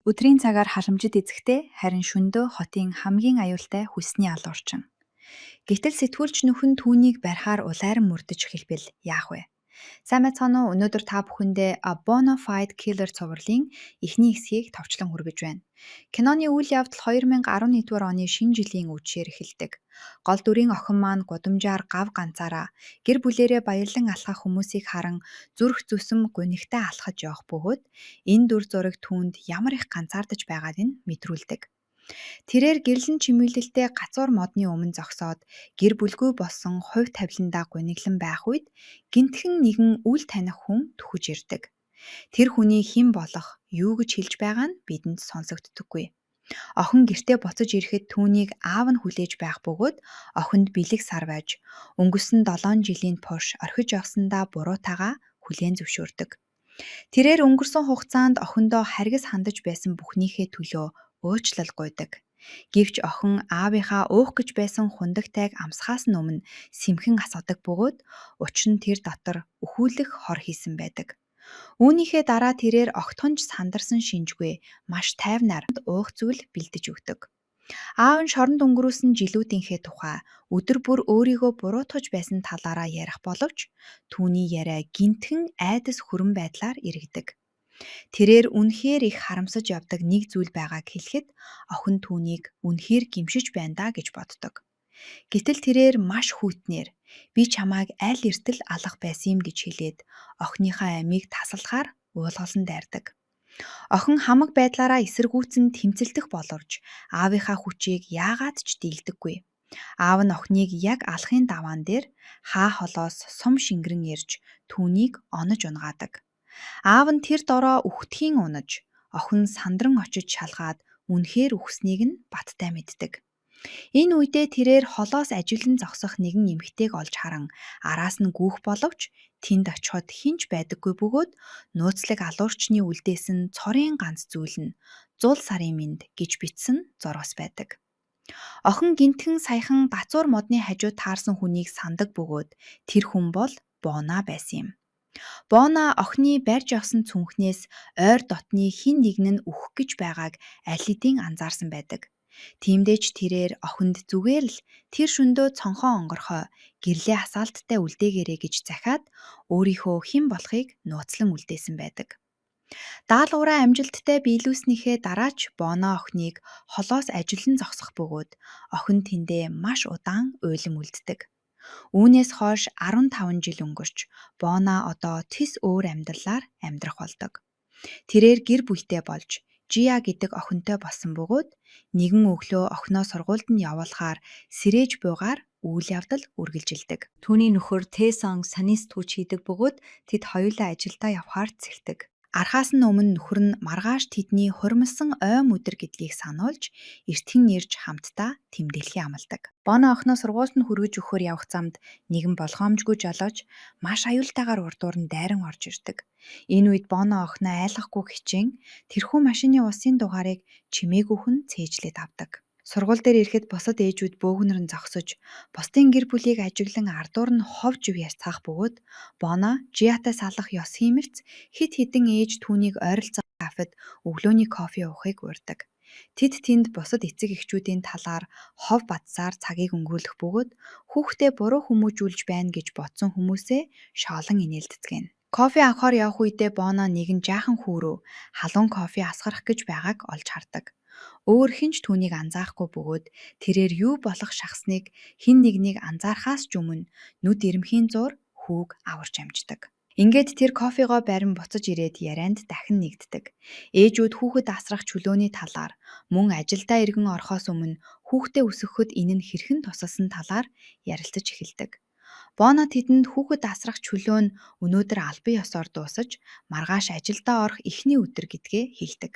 Өдрийн цагаар халамжид эзэхтэй харин шөнөдөө хотын хамгийн аюултай хүсний алуурчин. Гэтэл сэтгүүлч нөхөн түүнийг барихаар улайран мөрдөж хэлбэл яах вэ? Сайн мэцхан уу, өнөөдөр та бүхэндээ A Bonafide Killer цувралын эхний хэсгийг товчлон хүргэж байна. Киноны үйл явдал 2011 оны шинэ жилийн үдшээр эхэлдэг. Гол дүрийн охин маань гудамжаар гав ганцаараа гэр бүлээрээ баярлан алхах хүмүүсийг харан зүрх зүсэм гунигтай алхаж явах бөгөөд энэ дүр зураг түүнд ямар их ганцаардаж байгааг нь мэдрүүлдэг. Тэрээр гэрлэн чимэглэлтэй гацуур модны өмнө зогсоод гэр бүлгүй болсон хувь тавиландаа гуниглан байх үед гинтхэн нэгэн үл таних хүн түхэж ирдэг. Тэр хүний хэн болох, юу гэж хэлж байгаа нь бидэнд сонсогддоггүй. Охин гэртээ буцаж ирэхэд түүнийг аав нь хүлээж байх бөгөөд охинд бэлэг сар байж өнгөрсөн 7 жилийн турш орхиж явсандаа буруутайгаа хүлээн зөвшөөрдөг. Тэрээр өнгөрсөн хугацаанд охиндоо харгас хандаж байсан бүхнийхээ төлөө уучлал гуйдаг. Гэвч охин аавынхаа уух гэж байсан хундагтайг амсахаас өмнө сэмхэн асуудаг бөгөөд учир нь тэр дотор өхүүлэх хор хийсэн байдаг. Үүнийхээ дараа тэрээр огтхонж сандарсан шинжгүй маш тайвнаар уух зүйл бэлдэж өгдөг. Аав нь шоронд өнгөрүүлсэн жилүүдийнхээ тухай өдөр бүр өөрийгөө буруутгаж байсан талаараа ярих боловч түүний яриа гинтхэн айдас хүрэн байдлаар эргэдэг. Тэрээр үнэхээр их харамсаж явдаг нэг зүйл байгааг хэлэхэд охин түүнийг үнэхээр гимшиж байна даа гэж боддог. Гэтэл тэрээр маш хүйтнээр би чамайг аль эртэл алах байсан юм гэж хэлээд охиныхаа амийг таслахаар уулгалан дайрдаг. Охин хамаг байдлаараа эсэргүүцэн тэмцэлдэх боловч аавынхаа хүчийг яагаад ч дийлдэггүй. Аав нь охиныг яг алахын даваан дээр хаа холоос сум шингэрэн ирж түүнийг онож унгаадаг. Аав нь тэр дороо үхтхийн унаж, охин сандран очиж шалгаад үнэхээр үхснийг нь баттай мэддэг. Энэ үедээ тэрээр холоос ажиглан зогсох нэгэн эмэгтэйг олж харан араас нь гүүх боловч тэнд очиход хинч байдаггүй бөгөөд нууцлаг алуурчны үлдээс нь цорын ганц зүйл нь зул сарын минь гэж бичсэн зурвас байдаг. Охин гинтхэн саяхан гацуур модны хажууд таарсан хүнийг сандаг бөгөөд тэр хүн бол Бона байсан юм. Бона охины барьж авсан цүнхнээс ойр дотны хин нэгэн нь үхэх гэж байгааг аль хэдийн анзаарсан байдаг. Тиймдээ ч тэрээр охинд зүгээр л тэр шөнөдөө цонхоо онгорхой гэрлээ асаалттай үлдээгээрэй гэж захиад өөрийнхөө хэн болохыг нууцлан үлдээсэн байдаг. Даалгавраа амжилттай биелүүлснийхээ дараа ч Боно охиныг холоос ажилан зогсох бөгөөд охин тэндээ маш удаан уйлан үлддэг. Үүнээс хойш 15 жил өнгөрч Бона одоо тис өөр амьдралаар амьдрах болдог. Тэрээр гэр бүлтэй болж Жиа гэдэг охинтой болсон бөгөөд нэгэн өглөө охиноо сургуульд нь явуулахаар сэрээж буйгаар үйл явдал үргэлжилдэг. Түүний нөхөр Тэсон санийс түүч хийдэг бөгөөд тэд хоёулаа ажилдаа явхаар цэгдэг. Архаас нь өмнө нөхөр нь маргааш тэдний хурмилсан ойн өдөр гэдгийг сануулж эртхэн ирж хамтдаа тэмдэглэхий амладаг. Боно охиноо сургуульд нь хүргэж өгөхөөр явах замд нэгэн болгоомжгүй жолооч маш аюултайгаар урдуур нь дайран орж ирдэг. Энэ үед Боно охиноо айлгахгүй хичээн тэрхүү машины усын дугаарыг чимээгүйх нь цээжлээд авдаг. Сургууль дээр ирэхэд бусад ээжүүд бөөгнөр нь зогсож, бусдын гэр бүлийг ажиглан ардуур нь ховж үе ярцгаах бөгөөд Боно Жиатай салах ёс хиймэлц хэд хэдэн ээж түүнийг ойролцоо кафед өглөөний кофе уухыг уурдаг. Тэд тэнд бусад эцэг эхчүүдийн талаар хов бадсаар цагийг өнгөрүүлэх бөгөөд хүүхдээ буруу хүмүүжүүлж байна гэж бодсон хүмүүсээ шоолон инээлдэцгэнэ. Кофе авахаар явах үедээ Боно нэгэн жаахан хүүрөө халуун кофе асгарах гэж байгааг олж хардаг. Өөр хинч түүнийг анзаахгүй бөгөөд тэрээр юу болох шахсныг хин нэгнийг анзаарахаас ч өмнө нүд ирэмхийн зуур хүүг аварч амждаг. Ингээд тэр кофегоо барин буцаж ирээд ярианд дахин нэгддэг. Ээжүүд хүүхэд асрах чөлөөний талаар мөн ажилдаа иргэн орохоос өмнө хүүхдээ өсгөхөд энэ нь хэрхэн тусалсан талаар ярилцаж эхэлдэг. Боно тэдэнд хүүхэд асрах чөлөө нь өнөөдөр албан ёсоор дуусаж маргааш ажилдаа орох эхний өдөр гэдгээ хэлдэг.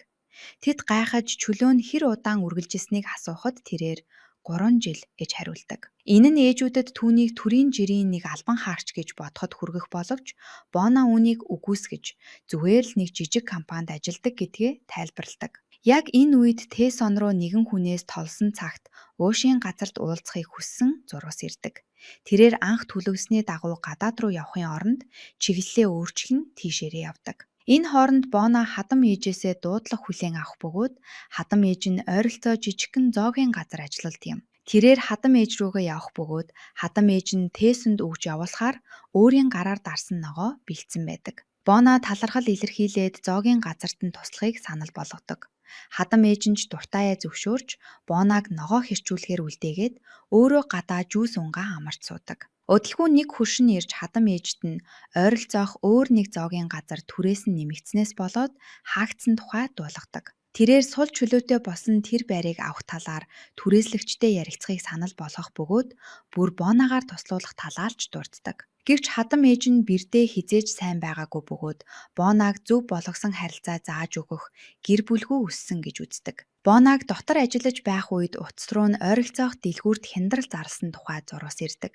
Тэд гайхаж чөлөө нь хэр удаан үргэлжилсэнийг асуухад тэрээр 3 жил гэж хариулдаг. Энэ нь ээжүүдэд түүнийг төрийн жирийн нэг албан хаарч гэж бодоход хүргэх боловч Боно үүнийг үгүйсгэж зүгээр л нэг жижиг компанид ажилладаг гэдгээ тайлбарладаг. Яг энэ үед Тэсон руу нэгэн хүнээс толсон цагт уушийн газарт уулзахыг хүссэн зурвас ирдэг. Тэрээр анх төлөвлөсний дагуу гадаад руу явахын оронд чиглэлээ өөрчлөн тийшээрээ явдаг. Энэ хооронд Бона хадам ээжээсээ дуудлага хүлээн авах бөгөөд хадам ээж нь ойролцоо жижигхэн зоогийн газар ажиллалт юм. Тэрээр хадам ээж рүүгээ явах бөгөөд хадам ээж нь Тесэнд өгж явуулахаар өөрийн гараар дарсан ногоо бэлдсэн байдаг. Бона талархал илэрхийлээд зоогийн газарт нь туслахыг санал болгодог. Хадам ээж нь ч дуртайя зөвшөөрч Бонаг ногоо хэрчүүлэхээр үлдээгээд өөрөө гадаа жүүс унгаа амарч суудаг. Өдөлгүй нэг хөршин ирж хадам ээжт нь ойролцоох өөр нэг зоогийн газар түрээс нь нэмэгдснээс болоод хаагдсан тухай дуулгадаг. Тэрээр сул чөлөөтэй болсон тэр байрыг авах талаар түрээслэгчтэй ярилцахыг санал болгох бөгөөд бүр Бонагаар туслуулах талаалж дурддаг. Гэвч хадам ээж нь бэрдээ хизээж сайн байгаагүй бөгөөд Бонаг зөв болгосон харилцаа зааж өгөх гэр бүлгүй өссөн гэж үздэг. Бонаг дотор ажиллаж байх үед утас руу нь ойролцоох дэлгүүрт хяндрал зарласан тухай зурвас ирдэг.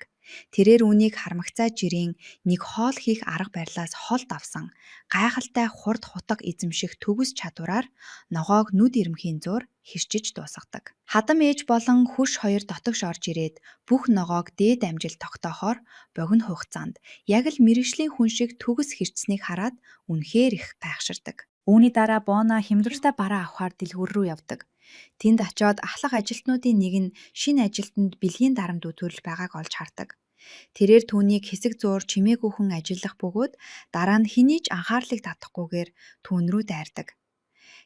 Тэрээр үүнийг хармагцаа жирийн нэг хоол хийх арга барилаас холд авсан гайхалтай хурд хутга эзэмших төгс чадвараар ногоог нүд ирмхийн зуур хэрчиж дуусгадаг. Хадам ээж болон хөрш хоёр дотогш орж ирээд бүх ногоог дээд амжилт тогтоохоор богино хугацаанд яг л мэргэжлийн хүн шиг төгс хэрчсэнийг хараад үнэхээр их гайхширдаг. Үүний дараа Бона хямдвартай бараа авахаар дэлгүүр рүү явдаг. Тэнд очиод ахлах ажилтнуудын нэг нь шинэ ажилтнанд бэлгийн дарамт үзүүлж байгааг олж хардаг. Тэрээр түүнийг хэсэг зуур чимээгүйхэн ажиллах бөгөөд дараа нь хэний ч анхаарлыг татахгүйгээр түүн рүү дайрдаг.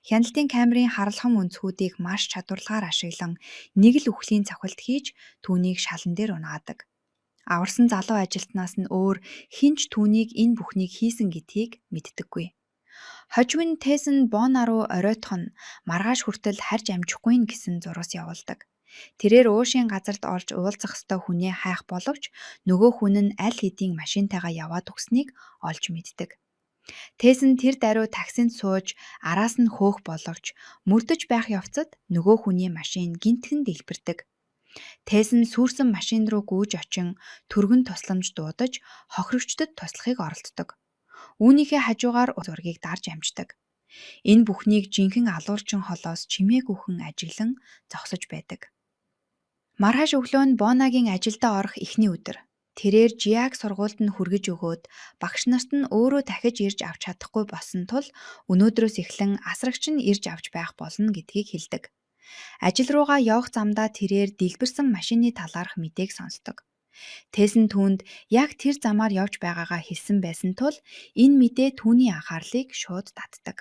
Хяналтын камерын харалхан өнцгүүдийг маш чадварлагаар ашиглан нэг л үхлийн цохилт хийж түүнийг шалан дээр унгаадаг. Аварсан залуу ажилтнаас нь өөр хэн ч түүнийг энэ бүхнийг хийсэн гэдгийг мэддэггүй. Хожим нь Тесн Бона руу оройтох нь маргааш хүртэл харж амжихгүй гэсэн зурвас явуулдаг. Тэрээр уушийн газарт орж уулзах ёстой хүнээ хайх боловч нөгөө хүн нь аль хэдийн машинтайгаа яваад өгснийг олж мэддэг. Тесн тэр даруй таксинд сууж араас нь хөөх боловч мөрдөж байх явцад нөгөө хүний машин гинтхэн дэлбэрдэг. Тесн сүрсэн машин руу гүйж очин түргэн тусламж дуудаж хохирогчдод туслахыг оролддог. Үүнийхээ хажуугаар зургийг дарж амждаг. Энэ бүхнийг жинхэнэ алуурчин холоос чимээгүйхэн ажиглан зогсож байдаг. Маргааш өглөө нь Бонагийн ажилдаа орох эхний өдөр. Тэрээр Жиаг сургуульд нь хүргэж өгөөд багш нарт нь өөрөө дахиж ирж авч чадахгүй болсон тул өнөөдрөөс эхлэн асрагч нь ирж авч байх болно гэдгийг хэлдэг. Ажил руугаа явах замдаа тэрээр дэлбэрсэн машины талаарх мэдээг сонсдог. Тесн түүнд яг тэр замаар явж байгаагаа хэлсэн байсан тул энэ мэдээ түүний анхаарлыг шууд татдаг.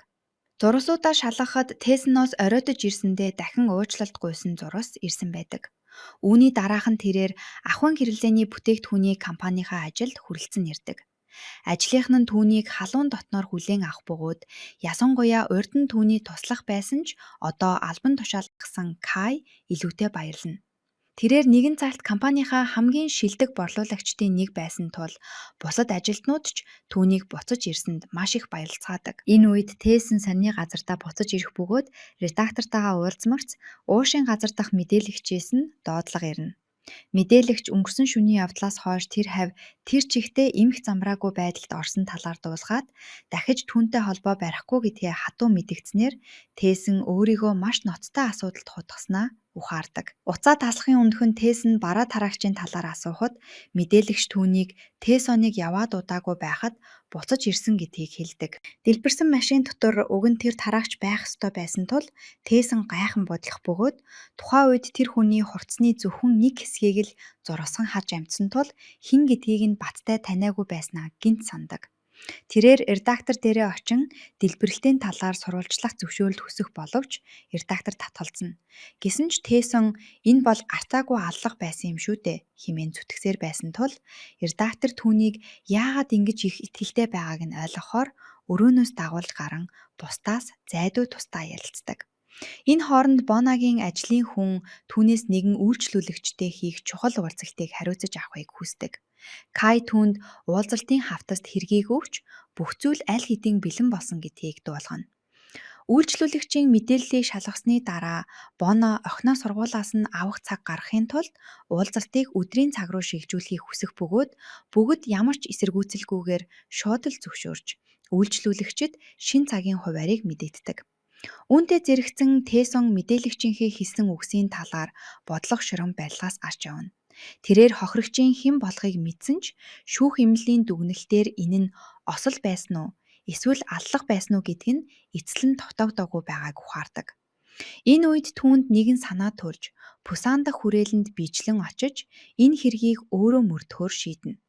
Зурвасуудаа шалгахад Тесноос оройтож ирсэндээ дахин уучлалт гуйсан зурвас ирсэн байдаг. Үүний дараахан тэрээр ахуйн хэрэглээний бүтээгдэхүүний компанийнхаа ажилд хүрэлцэн ирдэг. Ажлынх нь түүнийг халуун дотноор хүлээн авах бөгөөд ясангуяа урд нь түүний туслах байсан ч одоо албан тушаалгасан Кай илүүтэй баярлана. Тэрээр нэгэн цагт компанийнхаа хамгийн шилдэг борлуулагчдын нэг байсан тул бусад ажилтнууд ч түүнийг буцаж ирсэнд маш их баярлцгаадаг. Энэ үед Тесн сонины газартаа буцаж ирэх бөгөөд редактортойгоо уулзмарч уушийн газар дахь мэдээлэгчээс нь доотлого ирнэ. Мэдээлэгч өнгөрсөн шөнийн явдлаас хойш тэр хавь тэр чигтээ эмх замраагүй байдалд орсон талаар дуулгаад дахиж түүнтэй холбоо барихгүй гэдгээ хатуу мэдэгдснээр Тесн өөрийгөө маш ноцтой асуудалд хутгаснаа ухаардаг. Уцаа таслахын өмнөхөн Тесн бараа тараагчийн талаар асуухад мэдээлэгч түүнийг Тесоныг яваад удаагүй байхад буцаж ирсэн гэдгийг хэлдэг. Дэлбэрсэн машин дотор уг нь тэр тараагч байх ёстой байсан тул Тесн гайхан бодлох бөгөөд тухайн үед тэр хүний хурцны зөвхөн нэг хэсгийг л зурвасхан харж амжсан тул хэн гэдгийг нь баттай таниагүй байснаа гинт сандаг. Тэрээр редактор дээрээ очин дэлбэрэлтийн талаар сурвалжлах зөвшөөрөлт хүсэх боловч редактор татгалзана. Гэсэн ч Тесн энэ бол гарцаагүй аллах байсан юм шүү дээ хэмээн зүтгэсээр байсан тул редактор түүнийг яагаад ингэж их итгэлтэй байгааг нь ойлгохоор өрөөнөөс дагуулж гарan бусдаас зайдуу тусдаа ярилцдаг. Энэ хооронд Бонагийн ажлын хүн түүнээс нэгэн үйлчлүүлэгчтэй хийх чухал уулзалтыг хариуцаж авахыг хүсдэг. Кай түүнд уулзалтын хавтаст хэргийг өгч бүх зүйл аль хэдийн бэлэн болсон гэдгийг дуулгана. Үйлчлүүлэгчийн мэдээллийг шалгасны дараа Боно охиноо сургуулиас нь авах цаг гаргахын тулд уулзалтыг өдрийн цаг руу шилжүүлэхийг хүсэх бөгөөд бүгд ямар ч эсэргүүцэлгүйгээр шууд л зөвшөөрч үйлчлүүлэгчид шин цагийн хуваарийг мэдэгддэг. Үүнтэй зэрэгцэн Тесн мэдээлэгчийнхээ хэлсэн үгсийн талаар бодлого шорон барилгаас гарч явна. Тэрээр хохирогчийн хэн болохыг мэдсэн ч шүүх эмнэлгийн дүгнэлтээр энэ нь осол байсан уу? эсвэл аллах байсан уу гэдг нь эцэл нь тогтоогдоогүй байгааг ухаардаг. Энэ үед түүнд нэгэн санаа төрж, Пусан дахь хүрээлэнд биечлэн очиж, энэ хэргийг өөрөө мөрдөхөөр шийднэ.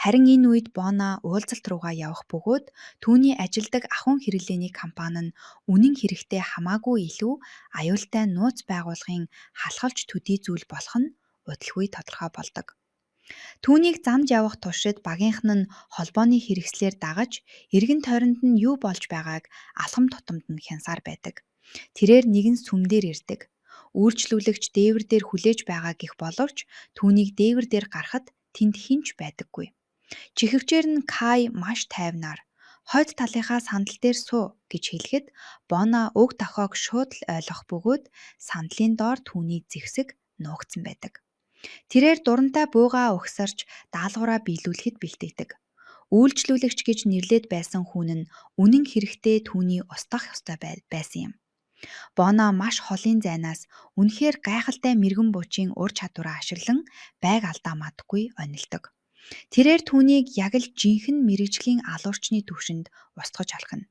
Харин энэ үед Бона уулзалт руугаа явах бөгөөд түүний ажилдаг ахуйн хэрэглээний компани нь үнэн хэрэгтээ хамаагүй илүү аюултай нууц байгууллагын халахалж төдий зүйл болох нь удалгүй тодорхой болдог. Түүнийг замд явах туршид багийнхан нь холбооны хэрэгслээр дагаж, эргэн тойронд нь юу болж байгааг алхам тутамд нь хянсаар байдаг. Тэрээр нэгэн сүмдэр ирдэг. Үйлчлүүлэгч дээвэр дээр хүлээж байгаа гэх боловч түүнийг дээвэр дээр гарахад тэнд хинч байдаггүй. Чихвчээр нь Кай маш тайвнаар хойд талынхаа сандал дээр суу гэж хэлэхэд Бона уг тохиог шууд л ойлгох бөгөөд сандлын доор түүний зэвсэг нуугдсан байдаг. Тэрээр дурантай буугаа угсарч даалгавраа биелүүлэхэд бэлтгэдэг. Үйлчлүүлэгч гэж нэрлээд байсан хүн нь үнэн хэрэгтээ түүний устгах ёстой байсан юм. Бона маш холын зайнаас үнэхээр гайхалтай мэргэн буучийн ур чадвараа ашиглан байг алдаа мадаггүй онилдог. Тэрээр түүнийг яг л жинхэнэ мэрэгжлийн алуурчны түвшинд устгаж алхана.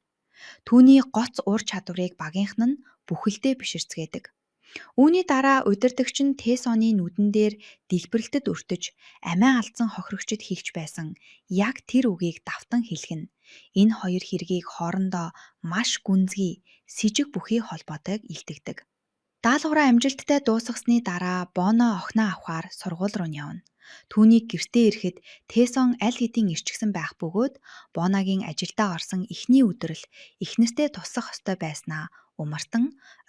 Түүний гоц ур чадварыг багийнхан нь бүхэлдээ биширцгээдэг. Үүний дараа удирдагч нь Тесоны нүдэн дээр дэлбэрэлтэд өртөж, амиа алдсан хохирогчид хэлж байсан яг тэр үгийг давтан хэлгэн. Энэ хоёр хэргийг хоорондоо маш гүнзгий, сэжиг бүхий холбоотойг илтгэдэг. Даалгавраа амжилттай дуусгасны дараа Боно охиноо авахаар сургууль руу явна. Түүнийг гэртээ ирэхэд Тесон аль хэдийн ирчихсэн байх бөгөөд Боногийн ажилдаа орсон эхний өдөр л эхнэртэй тусах ёстой байснаа умартан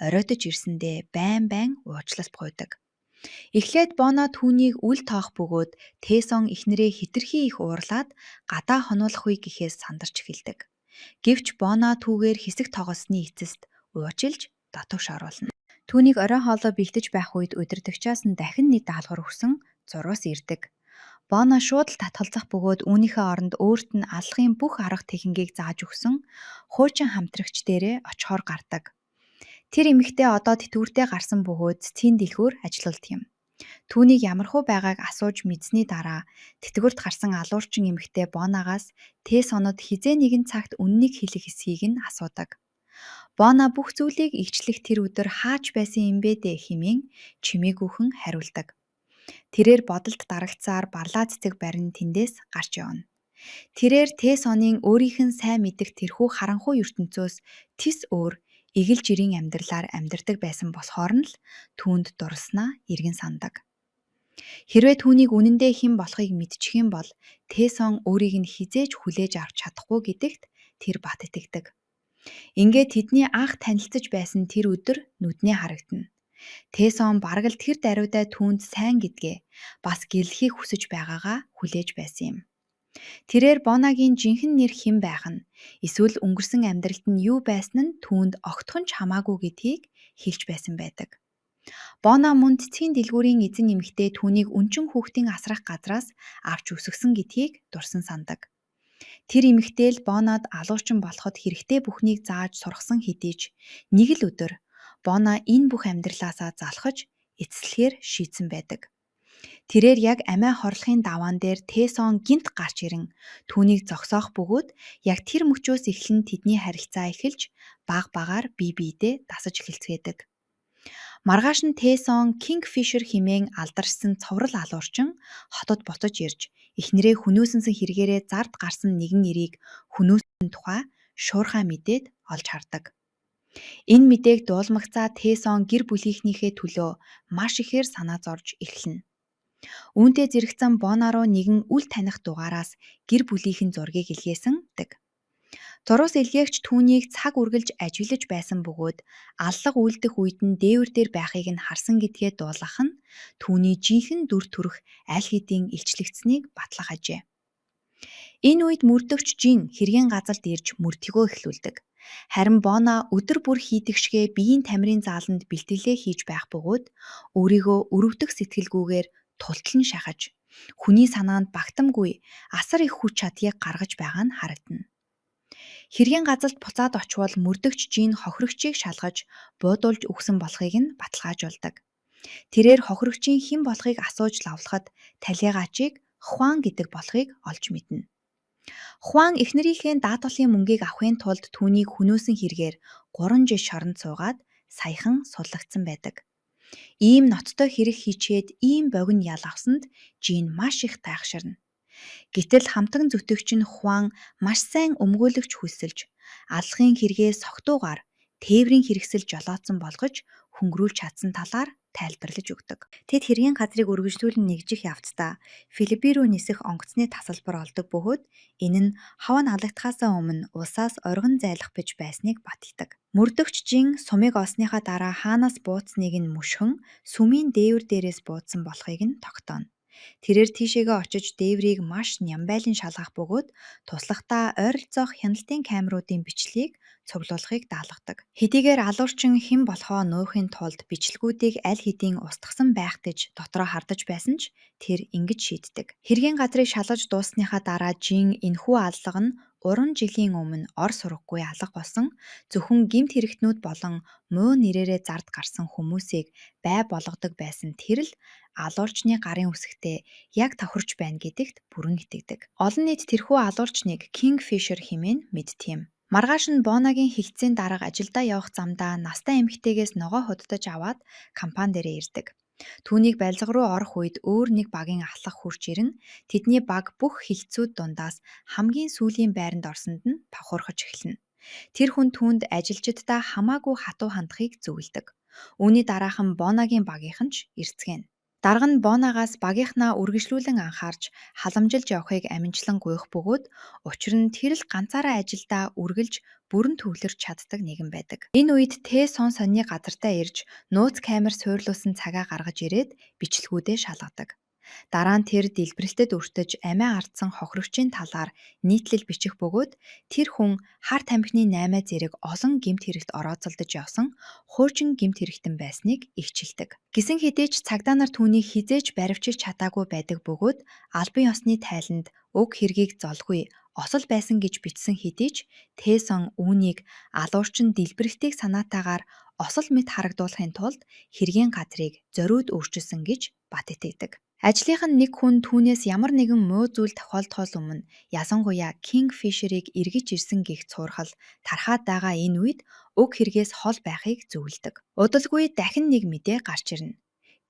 оройтож ирсэндээ байн уучлалт гуйдаг. Эхлээд Боно түүнийг үл тоох бөгөөд Тесон эхнэрээ хэтэрхий их уурлаад гадаа хонуулах үе гэхээс сандарч эхэлдэг. Гэвч Боно түүгээр хэсэг тоглосны эцэст уужилж дотогш оруулна. Түүнийг оройн хоолой бэлдэж байх үед удирдагчаас нь дахин нэг даалгавар өгсөн зурвас ирдэг. Боно шууд л татгалзах бөгөөд үүнийхээ оронд өөрт нь аллахын бүх арга техингийг зааж өгсөн хуучин хамтрагч дээрээ очихоор гардаг. Тэр эмэгтэй одоо тэтгэвртэй гарсан бөгөөд цэцгийн дэлгүүр ажиллаулдаг юм. Түүнийг ямархуу байгааг асууж мэдсэний дараа тэтгэврт гарсан алуурчин эмэгтэй Боногоос Тесонод хизээ нэгэн цагт үннийг хэлэх эсхийг нь асуудаг. Боно бүх зүйлийг игчлэх тэр өдөр хаач байсан юм бэ дээ хэмээн чимээгүйхэн хариулдаг. Тэрээр бодолд дарагцсаар барлаа цэцэг барин тэндээс гарч явна. Тэрээр Тесонын өөрийнх нь сайн мэдэх тэрхүү харанхуй ертөнцөөс тис өөр эгэл жирийн амьдралаар амьдардаг байсан болохоор нь л түүнд дурласнаа эргэн сандаг. Хэрвээ түүнийг үнэндээ хэн болохыг мэдчих юм бол Тесон өөрийг нь хизээж хүлээж авч чадахгүй гэдэгт тэр бат итгэдэг. Ингээд тэдний анх танилцж байсан тэр өдөр нүднээ харагдана. Тесон бараг л тэр даруйдаа түүнд сайн гэдгээ бас гэрлэхийг хүсэж байгаагаа хүлээж байсан юм. Тэрээр Боногийн жинхэнэ нэр хэн байх нь эсвэл өнгөрсөн амьдралд нь юу байсан нь түүнд огтхон ч хамаагүй гэдгийг хэлж байсан байдаг. Боно мөн цэцгийн дэлгүүрийн эзэн эмэгтэй түүнийг өнчин хүүхдийн асрах газраас авч үсгсэн гэдгийг дурсан сандаг. Тэр эмэгтэй л Бонод алуурчин болоход хэрэгтэй бүхнийг зааж сургасан хэдий ч нэг л өдөр Боно энэ бүх амьдралаасаа залхаж эцэслэхээр шийдсэн байдаг. Тэрээр яг амиа хорлохын даваан дээр Тесон гинт гарч ирэн түүнийг зогсоох бөгөөд яг тэр мөчөөс эхлэн тэдний харилцаа эхэлж багаар бие биедээ дасаж эхэлцгээдэг. Маргааш нь Тесон Кингфишер хэмээн алдаршсан цоврал алуурчин хотод буцаж ирж эхнэрээ хүнөөсөнсөн хэрэгээрээ зард гарсан нэгэн эрийг хүнөөсөн тухай шуурхай мэдээд олж хардаг. Энэ мэдээг дуулмагцаа Тесон гэр бүлийнхнийхээ төлөө маш ихээр санаа зорж эхэлнэ. Үүнтэй зэрэгцэн Боно руу нэгэн үл таних дугаараас гэр бүлийнхэн зургийг илгээсэндэг. Зурвас илгээгч түүнийг цаг үргэлж ажиглаж байсан бөгөөд аллах үйлдэх үед нь дээвэр дээр байхыг нь харсан гэдгээ дуулгах нь түүний жинхэнэ дүр төрх аль хэдийн илчлэгдсэнийг батлах ажээ. Энэ үед мөрдөгч Жин хэргийн газарт ирж мөрдөгөө эхлүүлдэг. Харин Боно өдөр бүр хийдэгшгээ биеийн тамирын зааланд бэлтгэлээ хийж байх бөгөөд өөрийгөө өрөвдөх сэтгэлгүйгээр тултлан шахаж хүний санаанд багтамгүй асар их хүч чадлыг гаргаж байгаа нь харагдана. Хэргийн газарт буцаад очивол мөрдөгч Жин хохирогчийг шалгаж буудуулж өгсөн болохыг нь баталгаажуулдаг. Тэрээр хохирогчийн хэн болохыг асууж лавлахад талигаачийг Хуан гэдэг болохыг олж мэднэ. Хуан эхнэрийнхээ даатгалын мөнгийг авахын тулд түүнийг хөнөөсөн хэрэгээр 3 жил шоронд суугаад саяхан суллагдсан байдаг. Ийм ноцтой хэрэг хийчээд ийм богино ял авсанд Жин маш их гайхширна. Гэтэл хамтан зүтгэгч нь Хуан маш сайн өмгөөлөгч хүсэлж, аллахын хэрэгээ согтуугаар тээврийн хэрэгсэл жолоодсон болгож хөнгөрүүлж чадсан талаар тайлбарлаж өгдөг. Тэд хэргийн газрыг үргэлжлүүлэн нэгжих явцдаа Филиппи рүү нисэх онгоцны тасалбар олдог бөгөөд энэ нь хав нь алагдахаасаа өмнө улсаас оргин зайлах гэж байсныг баталдаг. Мөрдөгч Жин сумыг олсныхаа дараа хаанаас бууцныг нь мөшгөн сүмийн дээвэр дээрээс буудсан болохыг нь тогтооно. Тэрээр тийшээгээ очиж дээврийг маш нямбайлан шалгах бөгөөд туслахтаа ойролцоох хяналтын камеруудын бичлэгийг цуглуулахыг даалгадаг. Хэдийгээр алуурчин хэн болохоо нуухын тулд бичлэгүүдийг аль хэдийн устгасан байх гэж дотроо хардаж байсан ч тэр ингэж шийддэг. Хэргийн газрыг шалгаж дууссаныхаа дараа Жин энэхүү аллага нь уран жилийн өмнө ор сургагүй алга болсон зөвхөн гэмт хэрэгтнүүд болон муу нэрээрээ зард гарсан хүмүүсийг бай болгодог байсан тэр л алуурчны гарын үсэгтээ яг тохирч байна гэдэгт бүрэн итгэдэг. Олон нийт тэрхүү алуурчныг Kingfisher хэмээн мэдтiim. Маргааш нь Бонагийн хилцээний дарга ажилдаа явах замдаа настай эмэгтэйгээс ногоо худдаж аваад компани дээрээ ирдэг. Түүнийг барилга руу орох үед өөр нэг багийн ахлах хурж ирнэ. Тэдний баг бүх хилцүүд дундаас хамгийн сүүлийн байранд орсонд нь бавхуурхаж эхэлнэ. Тэр хүн түүнд ажилчиддаа хамаагүй хатуу хандахыг зөвлөдөг. Үүний дараахан Бонагийн багийнхан ч эрцгэнэ. Дарга нь Бонагаас багийнхнаа үргэлжлүүлэн анхаарч халамжилж явахыг аминчлан гуйх бөгөөд учир нь тэр л ганцаараа ажилдаа үргэлж бүрэн төвлөрч чаддаг нэгэн байдаг. Энэ үед Тэ сон сонины газартаа ирж нууц камер суйрлуулсан цагаа гаргаж ирээд бичлэгүүдээ шалгадаг. Дараа нь тэр дэлбэрэлтэд өртөж амиа ардсан хохирогчийн талаар нийтлэл бичих бөгөөд тэр хүн хар тамхины 8 зэрэг олон гэмт хэрэгт орооцолдож явсан хуучин гэмт хэрэгтэн байсныг ихчилдэг. Гисэн хэдий ч цагдаа нар түүнийг хизээж баривчилж чадаагүй байдаг бөгөөд албан ёсны тайланд уг хэргийг золгүй осол байсан гэж бичсэн хэдий ч Тэсон үүнийг алуурчин дэлбэрэлтийг санаатаагаар осол мэт харагдуулахын тулд хэргийн газрыг зориуд өөрчилсөн гэж бат итгэдэг. Ажлынх нь нэг хүн түүнээс ямар нэгэн муу зүйл тохиолдохоос өмнө ялангуяа Kingfisher-ыг эргэж ирсэн гэх цуурхал тархаад байгаа энэ үед уг хэрэгээс хол байхыг зөвлөдөг. Удалгүй дахин нэг мэдээ гарч ирнэ.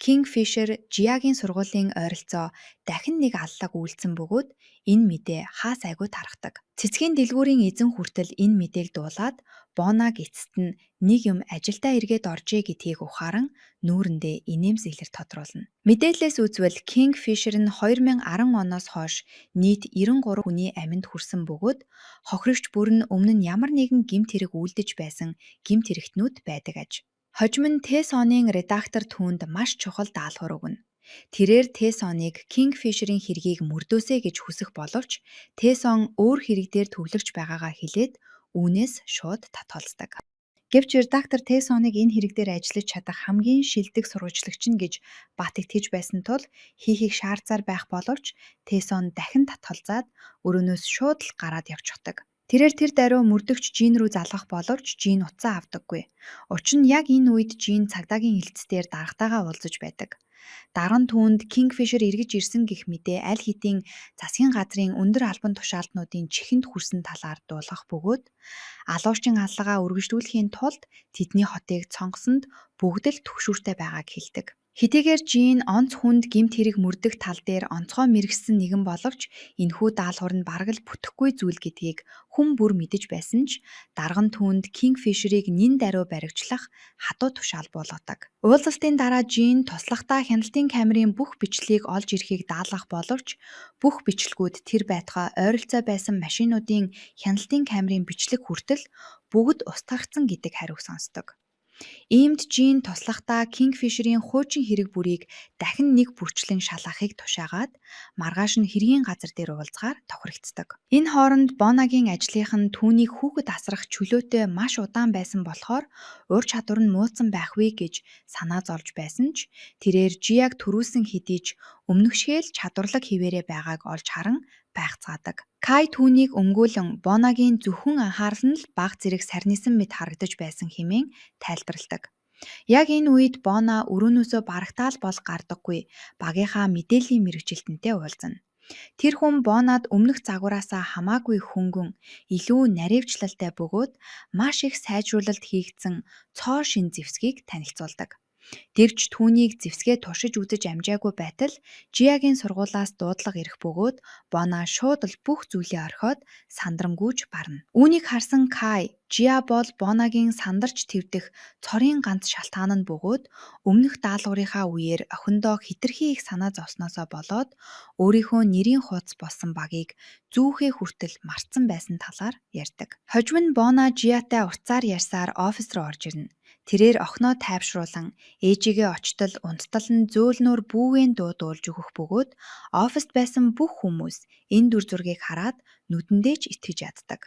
Kingfisher Jiaгийн сургуулийн ойролцоо дахин нэг аллаг үйлдсэн бөгөөд энэ мэдээ хаа сайгүй тархдаг. Цэцгийн дэлгүүрийн эзэн хүртэл энэ мэдээг дуулаад Бонаг эцэст нь нэг юм ажилдаа эргээд оржээ гэдгийг ухааран нүүрэндээ инээмсэглэр тодруулна. Мэдээлэлээс үзвэл Kingfisher нь 2010 оноос хойш нийт 93 хүний амьд хүрсэн бөгөөд хохирогч бүр нь өмнө нь ямар нэгэн гэмт хэрэг үйлдэж байсан гэмт хэрэгтнүүд байдаг аж. Хожим нь Тэсонын редактор түүнд маш чухал даалгавар өгнө. Тэрээр Тэсоныг Kingfisher-ийн хэргийг мөрдөөсэй гэж хүсэх боловч Тэсон өөр хэрэг дээр төвлөрч байгаагаа хэлээд үүнээс шууд татгалздаг. Гэвч редактор Тэсоныг энэ хэрэг дээр ажиллаж чадах хамгийн шилдэг сурвалжлагч нь гэж бат итгэж байсан тул хийхийг шаардсаар байх боловч Тэсон дахин татгалзаад өрөөнөөс шууд л гараад явчихдаг. Тэрээр тэр даруй мөрдөгч Жин рүү залгах боловч Жин утсаа авдаггүй. Учир нь яг энэ үед Жин цагдаагийн хэлцээр даргатайгаа уулзаж байдаг. Дарга нь түүнд Kingfisher эргэж ирсэн гэх мэдээ аль хэдийн засгийн газрын өндөр албан тушаалтнуудын чихэнд хүрсэн талаар дуулгах бөгөөд алуурчин аллагаа үргэлжлүүлэхийн тулд тэдний хотыг цонгосонд бүгд л түгшүүртэй байгааг хэлдэг. Хэдийгээр Жин онц хүнд гэмт хэрэг мөрдөх тал дээр онцгой мэргэсэн нэгэн боловч энэхүү даалгавар нь бараг л бүтэхгүй зүйл гэдгийг хүн бүр мэдэж байсан ч дарга нь түүнд Kingfisher-ыг нин даруй баривчлах хатуу тушаал буулгадаг. Уулзалтын дараа Жин туслахтаа хяналтын камерын бүх бичлэгийг олж ирэхийг даалгах боловч бүх бичлэгүүд тэр байтугай ойролцоо байсан машинуудын хяналтын камерын бичлэг хүртэл бүгд устгагдсан гэдэг хариуг сонсдог. Иймд Жин туслахтаа Kingfisher-ийн хуучин хэрэг бүрийг дахин нэг бүрчлэн шалгахыг тушаагаад маргааш нь хэргийн газар дээр уулзгаар тохирогддог. Энэ хооронд Бонагийн ажлынх нь түүнийг хүүхэд асрах чөлөөтэй маш удаан байсан болохоор ур чадвар нь муудсан байх вэ гэж санаа зовж байсан ч тэрээр Жиаг төрүүлсэн хэдий ч өмнөгшгээл чадварлаг хിവэрэ байгааг олж харан байхцгаадаг. Кай түүнийг өмгөөлөн Бонагийн зөвхөн анхаарал нь л баг зэрэг сарнисан мэт харагдаж байсан хэмээн тайлбарладаг. Яг энэ үед Бона өрөөнөөсөө барагтаал бол гардаггүй багийнхаа мэдээллийн мэргэжилтэнтэй уулзна. Тэр хүн Бонад өмнөх загвараасаа хамаагүй хөнгөн, илүү наривчлалтай бөгөөд маш их сайжруулалт хийгдсэн цоо шин зэвсгийг танилцуулдаг. Дэрж түүнийг зэвсгээ туршиж үзэж амжаагүй байтал Жиагийн сургуулиас дуудлага ирэх бөгөөд Бона шууд л бүх зүйлээ орхиод сандрангүйж барна. Үүнийг харсан Кай Жиа бол Бонагийн сандарч твдэх цорын ганц шалтгаан нь бөгөөд өмнөх даалгаврынхаа үеэр охиндоо хэтэрхий их санаа зовсноосоо болоод өөрийнхөө нэрийн хуудас болсон багийг зүүхээ хүртэл мартсан байсан талаар ярьдаг. Хожим нь Бона Жиатай уртсаар ярьсаар офис руу орж ирнэ. Тэрээр охиноо тайвшруулан ээжигээ очтол унттал нь зөөлнөр бүүгийн дуу дуулж өгөх бөгөөд оффист байсан бүх хүмүүс энэ дүр зургийг хараад нүдэндээ ч итгэж яддаг.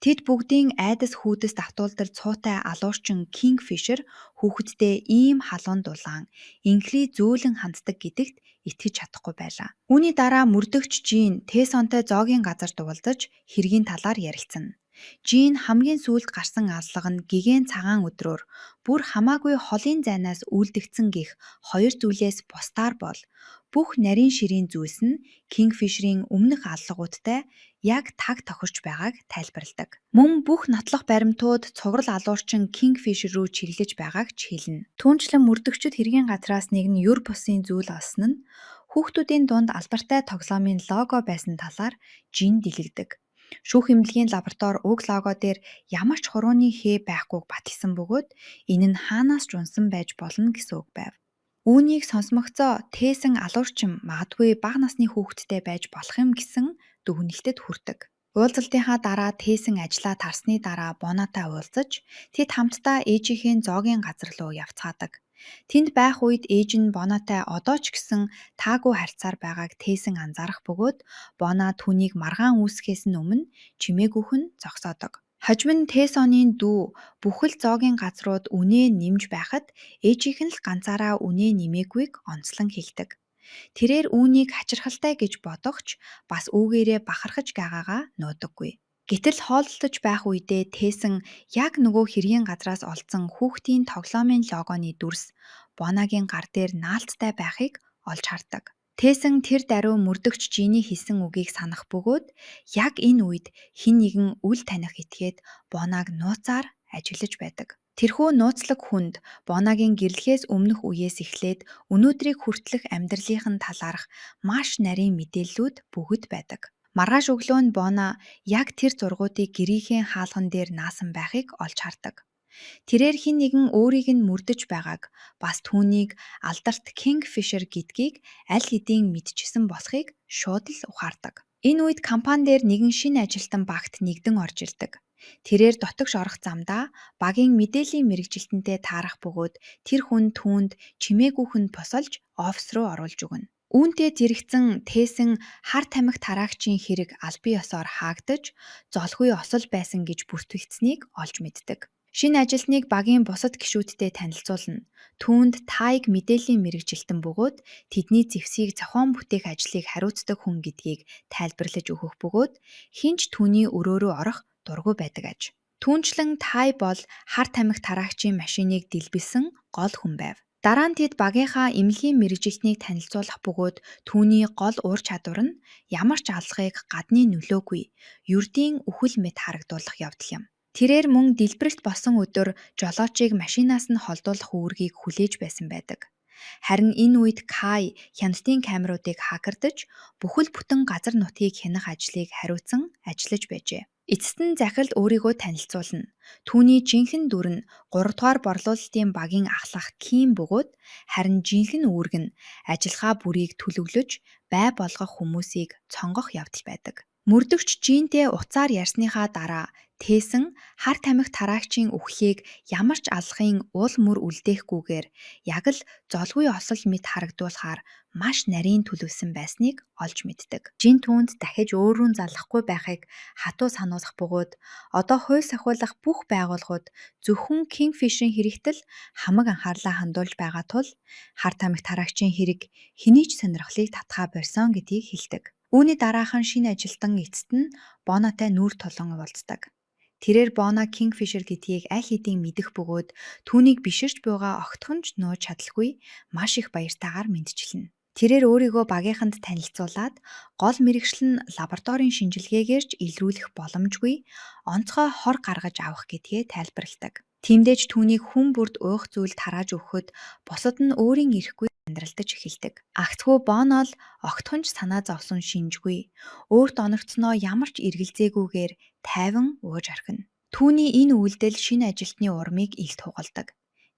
Тэд бүгдийн айдас хүйдэс давтуулдал цуутай алуурчин Кингфишер хүүхэддээ ийм халуун дулаан инхлий зөөлөн ханддаг гэдэгт итгэж чадахгүй байлаа. Үүний дараа мөрдөгч Жин Тэсонтой зоогийн газар дуулдаж хэргийн талаар ярилцсан. Жин хамгийн сүүлд гарсан аллага нь гигэн цагаан өдрөөр бүр хамаагүй холын зайнаас үлдэгдсэн гэх хоёр зүйлээс бусдаар бол бүх нарийн ширийн зүйлс нь Кингфишерийн өмнөх аллагуудтай яг таг тохирч байгааг тайлбарладаг. Мөн бүх нотлох баримтууд цуграл алуурчин Кингфишер рүү чиглэж байгааг ч хэлнэ. Түүнчлэн мөрдөгчд хэргийн газраас нэг нь юр бусын зүйл олсон нь хүүхдүүдийн дунд алдартай тоглоомын лого байсан талаар Жин дэлгэрдэг. Шүүх эмнэлгийн лаборатори уг лого дээр ямар ч хурууны хээ байхгүйг баталсан бөгөөд энэ нь хаанаас ч унсан байж болно гэсэн үг байв. Үүнийг сонсмогцоо Тэсэн алуурчин магадгүй бага насны хүүхэдтэй байж болох юм гэсэн дүгнэлтэд хүрдэг. Уулзалтынхаа дараа Тэсэн ажлаа тарсны дараа Бонатай уулзаж тэд хамтдаа ээжийнхээ зоогийн газар руу явцгаадаг. Тэнд байх үед ээж нь Бонатай одоо ч гэсэн таагүй харьцаар байгааг Тэсэн анзаарах бөгөөд Бона түүнийг маргаан үүсгэхээс нь өмнө чимээгүйх нь зогсоодог. Хожим нь Тэсоны дүү бүхэл зоогийн газрууд үнээ нэмж байхад ээжийнх нь л ганцаараа үнээ нэмээгүйг онцлон хэлдэг. Тэрээр үүнийг хачирхалтай гэж бодогч бас үүгээрээ бахархаж байгаагаа нуудаггүй. Гэтэл хооллож байх үедээ Тэсэн яг нөгөө хэргийн газраас олдсон хүүхдийн тоглоомын логоны дүрс Бонагийн гар дээр наалттай байхыг олж хардаг. Тэсэн тэр даруй мөрдөгч Жиний хэлсэн үгийг санах бөгөөд яг энэ үед хэн нэгэн үл таних этгээд Бонаг нууцаар ажиглаж байдаг. Тэрхүү нууцлаг хүнд Бонагийн гэрлэхээс өмнөх үеэс эхлээд өнөөдрийг хүртэлх амьдралынх нь талаарх маш нарийн мэдээллүүд бүгд байдаг. Маргааш өглөө нь Бона яг тэр зургуудыг гэрийнхээ хаалган дээр наасан байхыг олж хардаг. Тэрээр хэн нэгэн өөрийг нь мөрдөж байгааг бас түүнийг алдарт Кингфишер гэдгийг аль хэдийн мэдчихсэн болохыг шууд л ухаардаг. Энэ үед компани дээр нэгэн шинэ ажилтан багт нэгдэн орж ирдэг. Тэрээр дотогш орох замдаа багийн мэдээллийн мэргэжилтэнтэй таарах бөгөөд тэр хүн түүнд чимээгүйхэн тусалж офис руу оруулж өгнө. Үүнтэй зэрэгцэн Тэсэн хар тамхи тараагчийн хэрэг албан ёсоор хаагдаж золгүй осол байсан гэж бүртгэгдсэнийг олж мэддэг. Шинэ ажилтныг багийн бусад гишүүдтэй танилцуулна. Түүнд Тайг мэдээллийн мэргэжилтэн бөгөөд тэдний зэвсгийг зохион бүтээх ажлыг хариуцдаг хүн гэдгийг тайлбарлаж өгөх бөгөөд хинч түүний өрөө рүү орох дургүй байдаг аж. Түүнчлэн Тай бол хар тамхи тараагчийн машиныг дэлбэлсэн гол хүн байв. Дараа нь тэд багийнхаа эмнэлгийн мэргэжилтнийг танилцуулах бөгөөд түүний гол ур чадвар нь ямар ч алхахыг гадны нөлөөгүй ердийн үхэл мэт харагдуулах явдал юм. Тэрээр мөн дэлбэрэлт болсон өдөр жолоочийг машинаас нь холдуулах үүргийг хүлээж байсан байдаг. Харин энэ үед Кай хяналтын камеруудыг хакердаж бүхэл бүтэн газар нутгийг хянах ажлыг хариуцсан ажиллаж байжээ. Эцэст нь захирал өөрийгөө танилцуулна. Түүний жинхэнэ дүр нь 3 дугаар борлуулалтын багийн ахлах Ким бөгөөд харин жинхэнэ үүрэг нь ажиллагаа бүрийг төлөвлөж бай болгох хүмүүсийг цонгох явдал байдаг. Мөрдөгч Жинтэй уцаар ярьсныхаа дараа Тэсэн хар тамхи тараагчийн үхлийг ямар ч алхахын уул мөр үлдээхгүйгээр яг л золгүй осол мэт харагдуулахаар маш нарийн төлөвсөн байсныг олж мэддэг. Жин түүнд дахиж өөрөөр заллахгүй байхыг хатуу сануулах бөгөөд одоо хууль сахиулах бүх байгууллагууд зөвхөн Кингфишерийн хэрэгтэл хамаг анхаарлаа хандуулж байгаа тул хар тамхи тараагчийн хэрэг хэний ч сонирхлыг татхаа борьсон гэдгийг хэлдэг. Үүний дараахан шинэ ажилтан эцэст нь Бонатай нүүр тулан уулздаг. Тэрээр Бона Кингфишер гэдгийг аль хэдийн мэдэх бөгөөд түүнийг биширч буйгаа огтхон ч нууж чадалгүй маш их баяртайгаар мэдчилнэ. Тэрээр өөрийгөө багийнханд танилцуулаад гол мэрэгшил нь лабораторийн шинжилгээгээр ч илрүүлэх боломжгүй онцгой хор гаргаж авах гэдгээ тайлбарладаг. Тиймдээж түүнийг хүн бүрд уух зүйлд тарааж өгөхөд бусад нь өөрийн эрэхгүй амьдралдаж эхэлдэг. Агцхүү Боно л огтхонч санаа зовсон шинжгүй, өөрт оногцсноо ямар ч эргэлзээгүйгээр тайван ууж орхино. Түүний энэ үйлдэл шинэ ажилтны урмыг илт хугалдаг.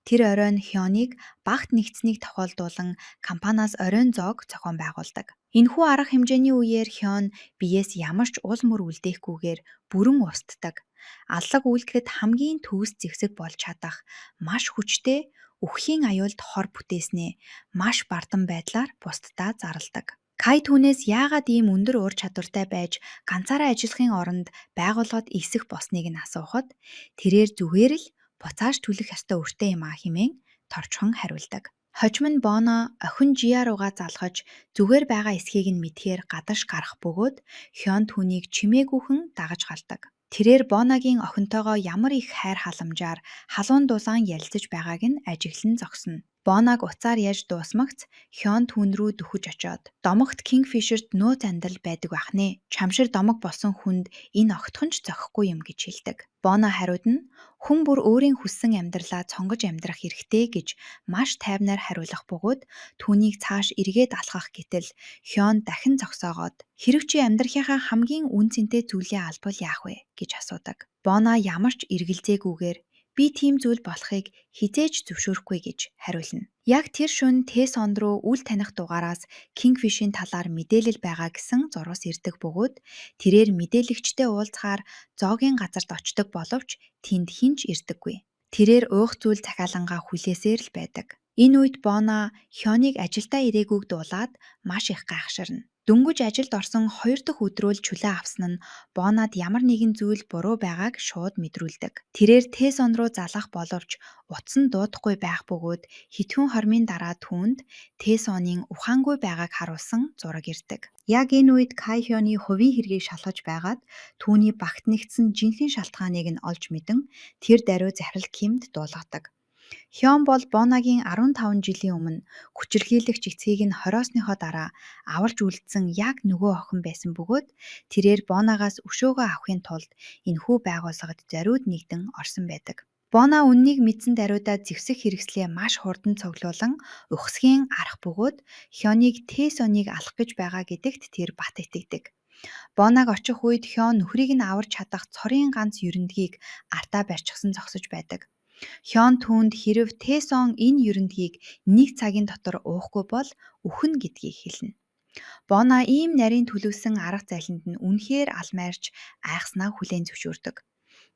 Тэр оройн Хёныг багт нэгдсэнийг тохиолдуулан компаниас оройн зоог зохион байгуулдаг. Энэхүү арга хэмжээний үеэр Хён биеэс ямар ч ул мөр үлдээхгүйгээр бүрэн устдаг. Аллаг үйлдэхэд хамгийн төгс зэвсэг болж чадах маш хүчтэй үххийн аюулд хор бүтээснээ маш бардам байдлаар бусдад зарладаг. Кай түүнээс яагаад ийм өндөр ур чадвартай байж ганцаараа ажиллахын оронд байгууллагад эсэх босныг нь асуухад тэрээр зүгээр л буцааж түлэх ёстой өртөө юм а хэмээн торчхон хариулдаг. Хожим нь Боно охин Жиаруугаа залгаж зүгээр байгаа эсхийг нь мэдхээр гадаж гарах бөгөөд Хён түүнийг чимээгүйхэн дагаж галдаг. Тэрээр Боногийн охинтойгоо ямар их хайр халамжаар халуун дулаан ярилцаж байгааг нь ажиглан зогсоно. Боног уцаар яаж дуусмагц Хён түүн рүү дөхөж очоод домогт Кингфишерт нууц амьдрал байдаг байх нэ. Чамшир домог болсон хүнд энэ огтхон ч зохихгүй юм гэж хэлдэг. Боно хариуд нь хүн бүр өөрийн хүссэн амьдралаа цонгож амьдрах хэрэгтэй гэж маш тайвнаар хариулах бөгөөд түүнийг цааш эргээд алхах гэтэл Хён дахин зогсоогоод "Хэрэв чи амьдрахынхаа хамгийн үн цэнтэй зүйлийн албал яах вэ?" гэж асуудаг. Боно ямар ч эргэлзээгүйгээр "Би тийм зүйл болохыг хизээж зөвшөөрөхгүй" гэж хариулна. Яг тэр шөнө Тэсон руу үл таних дугаараас Кингфишийн талаар мэдээлэл байгаа гэсэн зурвас ирдэг бөгөөд тэрээр мэдээлэгчтэй уулзахаар зоогийн газарт очдог боловч тэнд хинч ирдэггүй. Тэрээр уух зүйл захиалангаа хүлээсээр л байдаг. Энэ үед Боно Хёныг ажилдаа ирээгүйг дуулаад маш их гайхширна. Дөнгөж ажилд орсон 2 дахь өдрөө л чөлөө авсан нь Бонод ямар нэгэн зүйл буруу байгааг шууд мэдрүүлдэг. Тэрээр Тэсон руу залгах боловч утас нь дуудахгүй байх бөгөөд хэдхэн хормын дараа түүнд Тэсонын ухаангүй байгааг харуулсан зураг ирдэг. Яг энэ үед Кай Хёны хувийн хэргийг шалгаж байгаад түүний багт нэгдсэн жинхэнэ шалтгааныг нь олж мэдэн тэр даруй захирал Кимд дуулгадаг. Хён бол Боногийн 15 жилийн өмнө хүчирхийлэгч эцгийг нь хориосныхоо дараа аварж үлдсэн яг нөгөө охин байсан бөгөөд тэрээр Боногоос өшөөгөө авахын тулд энэхүү байгууллагад зориуд нэгдэн орсон байдаг. Боно үннийг мэдсэн даруйдаа зэвсэх хэрэгслээ маш хурдан цуглуулан ухсхийн арах бөгөөд Хёныг Тэсоныг алах гэж байгаа гэдэгт тэр бат итгэдэг. Боног очих үед Хён нөхрийг нь аварч чадах цорын ганц ерөндгийг артаа барьчихсан зогсож байдаг. Хён түүнд хэрэв Тэсон энэ ерөндгийг 1 цагийн дотор уухгүй бол үхнэ гэдгийг хэлнэ. Боно ийм нарийн төлөвсөн арга зайланд нь үнэхээр алмайрч айхснаа хүлээн зөвшөөрдөг.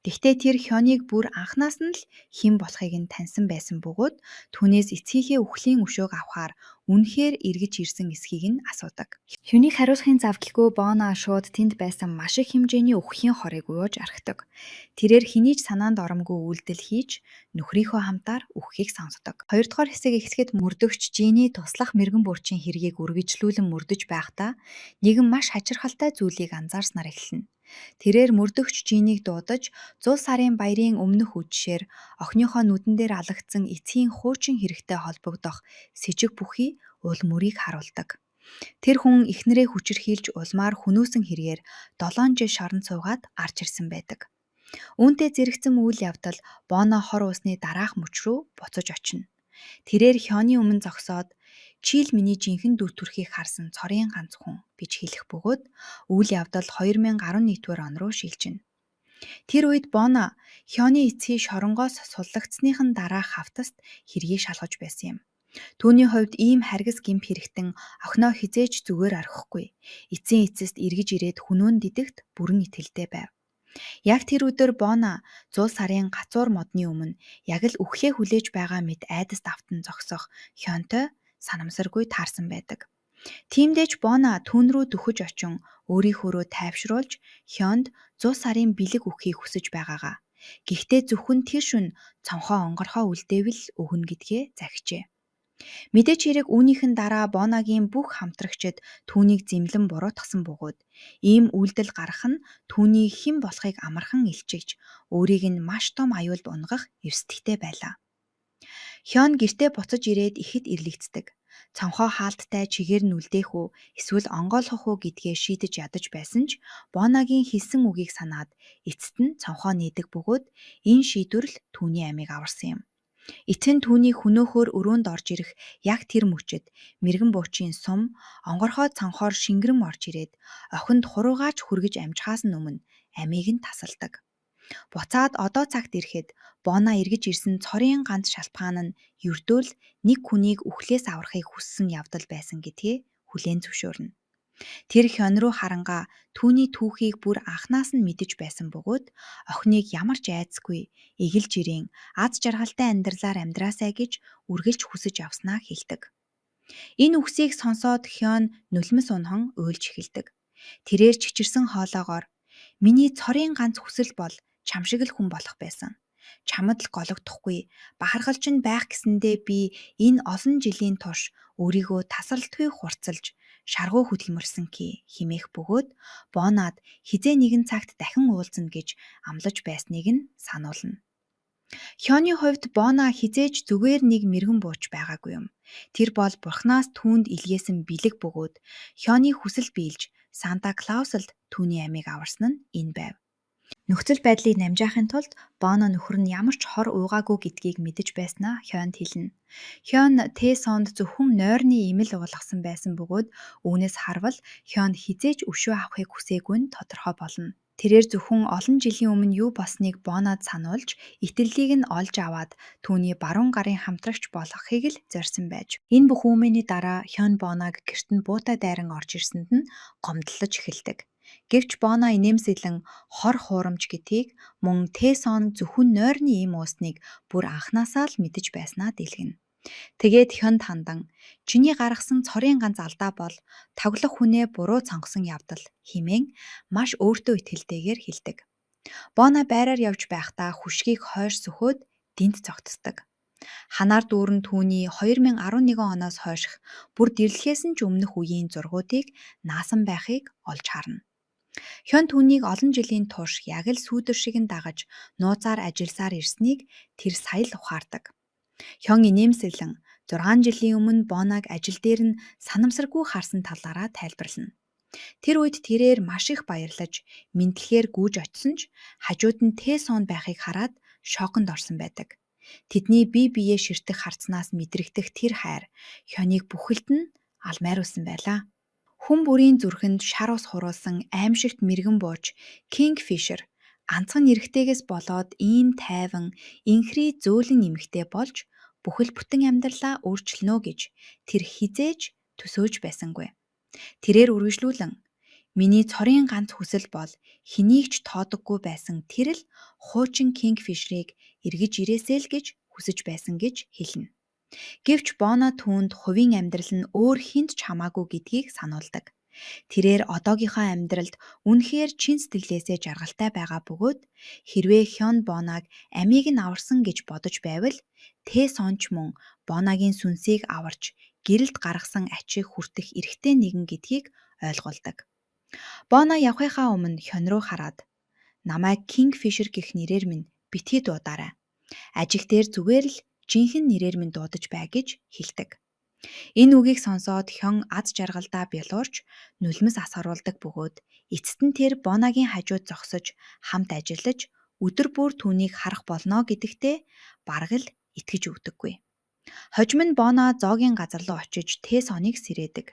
Гэхдээ тэр Хёныг бүр анхнаас нь л хэн болохыг нь таньсан байсан бөгөөд түүнээс эцгийнхээ үхлийн өшөөг авахаар үнэхээр эргэж ирсэн эсхийг нь асуудаг. Хёнийг хариулахын завдалгүй Боно шууд тэнд байсан маш их хэмжээний үххийн хорыг ууж орхидог. Тэрээр хэний ч санаанд оромгүй үйлдэл хийж нөхрийнхөө хамтаар үххийг сонсдог. 2 дугаар хэсэг эхлэхэд мөрдөгч Жиний туслах мэрэгэн бурчийн хэргийг үргэлжлүүлэн мөрдөж байхдаа нэгэн маш хачирхалтай зүйлийг анзаарснаар эхэлнэ. Тэрээр мөрдөгч Жинийг дуудаж 100 сарын баярын өмнөх үдшээр охиныхоо нүдэн дээр алагдсан эцгийн хуучин хэрэгтэй холбогдох с ิจ г бүхий ул мөрийг харуулдаг. Тэр хүн эхнэрээ хүчирхийлж улмаар хүнөөсөн хэрэгээр 7 жил шоронд суугаад гарч ирсэн байдаг. Үүнтэй зэрэгцэн үйл явдал Боно хор уусны дараах мөч рүү буцаж очино. Тэрээр Хёны өмнө зогсоод "Чи л миний жинхэнэ дүү төрхийг харсан цорын ганц хүн" гэж хэлэх бөгөөд үйл явдал 2011 он руу шилжинэ. Тэр үед Боно Хёны эцсийн шоронгоос суллагдсаныхан дараах хавтаст хэргийг шалгаж байсан юм. Түүний хувьд ийм харгас гэмт хэрэгтэн охиноо хизээж зүгээр орхихгүй. Эцсийн эцэст эргэж ирээд хүнөөн дидэгт бүрэн итгэлтэй байв. Яг тэр өдөр Боно 100 сарын гацуур модны өмнө яг л үхлээ хүлээж байгаа мэд айдаст автан зогсох Хёнтой санамсаргүй таарсан байдаг. Тиймдээч Боно түүн рүү дөхөж очин өөрийнхөө рүү тайвшруулж Хёнд 100 сарын бэлэг өгөхийг хүсэж байгаагаа. Гэхдээ зөвхөн тэр шөнө цонхоо онгорхоо үлдээвэл өгнө гэдгээ захижээ. Мэдээч хэрэг үүнийхэн дараа Боногийн бүх хамтрагчид түүнийг зэмлэн буруутгасан бөгөөд ийм үйлдэл гарах нь түүний хэн болохыг амархан илчигч өөрийг нь маш том аюулд унгах эрсдэлтэй байлаа. Хён гэртээ буцаж ирээд ихэд ирлэгцдэг. цонхоо хаалттай чигээр нь үлдээх үү, эсвэл онгойлгох уу гэдгээ шийдэж ядаж байсан ч Бонагийн хэлсэн үгийг санаад эцэст нь цонхоо нээдэг бөгөөд энэ шийдвэр л түүний амийг аварсан юм. Эцэг нь түүний хөнөөхөөр өрөөнд орж ирэх яг тэр мөчид мэрэгэн буучийн сум онгорхой цанхоор шингэрэн орж ирээд охинд хуруугаач хүргэж амжихаас нь өмнө амийг нь тасалдаг. Буцаад одоо цагт ирэхэд Бона эргэж ирсэн цорын ганц шалтгаан нь ердөө л нэг хүнийг үхлээс аврахыг хүссэн явдал байсан гэдгээ хүлээн зөвшөөрнө. Тэр хён руу харангаа түүний түүхийг бүр анханаас нь мэдэж байсан бөгөөд охиныг ямар ч айцгүй эгэл жирийн аз жаргалтай амьдралаар амьдраасай гэж үргэлж хүсэж авснаа хэлдэг. Энэ үгсийг сонсоод Хён нулимс унхан уйлж эхэлдэг. Тэрээр чичирсэн хоолоогоор "Миний цорын ганц хүсэл бол чам шиг л хүн болох байсан. Чамд л гологдохгүй, бахархалч нь байх гэсэндээ би энэ олон жилийн турш өөрийгөө тасралтгүй хурцлж шаргуу хөдөлмөрсөн хэмээх бөгөөд Бонад хизээ нэгэн цагт дахин уулзна гэж амлаж байсныг нь сануулна. Хёны хувьд Бона хизээж зүгээр нэг мэргэн бууч байгаагүй юм. Тэр бол Бурханаас түүнд илгээсэн бэлэг бөгөөд Хёны хүсэл биелж Санта Клаусалд түүний амийг аварсан нь энэ байв. Нөхцөл байдлыг намжаахын тулд Боно нөхөр нь ямар ч хор уугаагүй гэдгийг мэдэж байснаа Хёнд хэлнэ. Хён Тэсонд зөвхөн нойрны имэл уулгасан байсан бөгөөд үүнээс харвал Хён хизээж өшөө авахыг хүсээгүй нь тодорхой болно. Тэрээр зөвхөн олон жилийн өмнө юу болсныг Бонод сануулж, итгэлийг нь олж аваад түүний баруун гарын хамтрагч болгохыг л зорьсон байж. Энэ бүх үүмэний дараа Хён Боног гэрт нь буутай дайран орж ирсэнд нь гомдлож эхэлдэг. Гэвч Боно инээмсэглэн хор хуурамч гэдгийг мөн Тэсон зөвхөн нойрны им уусныг бүр анхнаасаа л мэдэж байснаа дэлгэнэ. Тэгээд Хёнд хандан "Чиний гаргасан цорын ганц алдаа бол тоглох хүнээ буруу цонгосон явдал" хэмээн маш өөртөө итгэлтэйгээр хэлдэг. Боно байраар явж байхдаа хүшгийг хойш сөхөөд дэнт цогтсдог. Ханаар дүүрэн түүний 2011 оноос хойших бүр дэрлэхээс нь ч өмнөх үеийн зургуудыг наасан байхыг олж харна. Хён түүнийг олон жилийн турш яг л сүүдэр шиг нь дагаж нууцаар ажилласаар ирснийг тэр сая л ухаардаг. Хён инээмсэглэн 6 жилийн өмнө Боног ажил дээр нь санамсаргүй харсан талаараа тайлбарлана. Тэр үед тэрээр маш их баярлаж, мэдлэгээр гүйж очсон ч хажууд нь Тэсон байхыг хараад шоконд орсон байдаг. Тэдний бие биеэ ширтэх харцнаас мэдрэгдэх тэр хайр Хёныг бүхэлд нь алмайруулсан байлаа. Хүн бүрийн зүрхэнд шар ус хуруулсан аимшигт мэргэн бууч Кингфишер ганцхан эрэгтэйгээс болоод ийм тайван, инхри зөөлөн эмэгтэй болж бүхэл бүтэн амьдралаа өөрчилнө гэж тэр хизээж төсөөж байсангүй. Тэрээр үргэлжлүүлэн "Миний цорын ганц хүсэл бол хэнийг ч тоодоггүй байсан тэр л хуучин Кингфишерийг эргэж ирээсэй л гэж хүсэж байсан" гэж хэлнэ. Гэвч Боно түүнд хувийн амьдрал нь өөр хүнд ч хамаагүй гэдгийг сануулдаг. Тэрээр одоогийнхоо амьдралд үнэхээр чин сэтгэлээсээ жаргалтай байгаа бөгөөд хэрвээ Хён Боног амийг нь аварсан гэж бодож байвал Тэсон ч мөн Боногийн сүнсийг аварч гэрэлд гаргасан ачийг хүртэх эрхтэй нэгэн гэдгийг ойлгуулдаг. Боно явахынхаа өмнө Хён руу хараад "Намайг Кингфишер гэх нэрээр минь битгий дуудаарай. Ажиг дээр зүгээр л жинхэнэ нэрээр минь дуудаж бай" гэж хэлдэг. Энэ үгийг сонсоод Хён аз жаргалдаа бялуурч нулимс асгаруулдаг бөгөөд эцэст нь тэр Боногийн хажууд зогсож хамт ажиллаж өдөр бүр түүнийг харах болно гэдэгтээ бараг л итгэж өгдөггүй. Хожим нь Боно зоогийн газар руу очиж Тэсоныг сэрээдэг.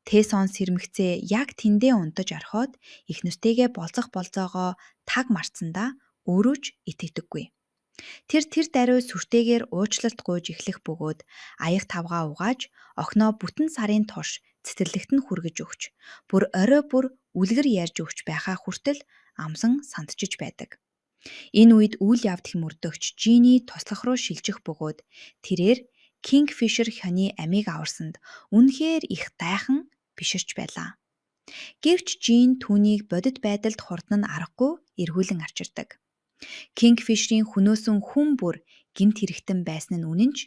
Тэсон сэрмэгцээ яг тэндээ унтаж орхиод эхнэртэйгээ болцох болцоогоо таг марцсандаа өөрөө ч итгэдэггүй. Тэр даруй сүртэйгээр уучлалт гуйж эхлэх бөгөөд аяг тавгаа угааж охиноо бүтэн сарын турш цэцэрлэгт нь хүргэж өгч бүр орой бүр үлгэр ярьж өгч байхаа хүртэл амсан сандчиж байдаг. Энэ үед үйл явдал мөрдөгч Жини туслах руу шилжих бөгөөд тэрээр Кингфишер Хёны амийг аварсанд үнэхээр их гайхан биширч байлаа. Гэвч Жин түүнийг бодит байдалд хурдан нь аргагүй эргүүлэн арчирдаг. Кингфишерийн хөнөөсөн хүн бүр гэмт хэрэгтэн байсан нь үнэн ч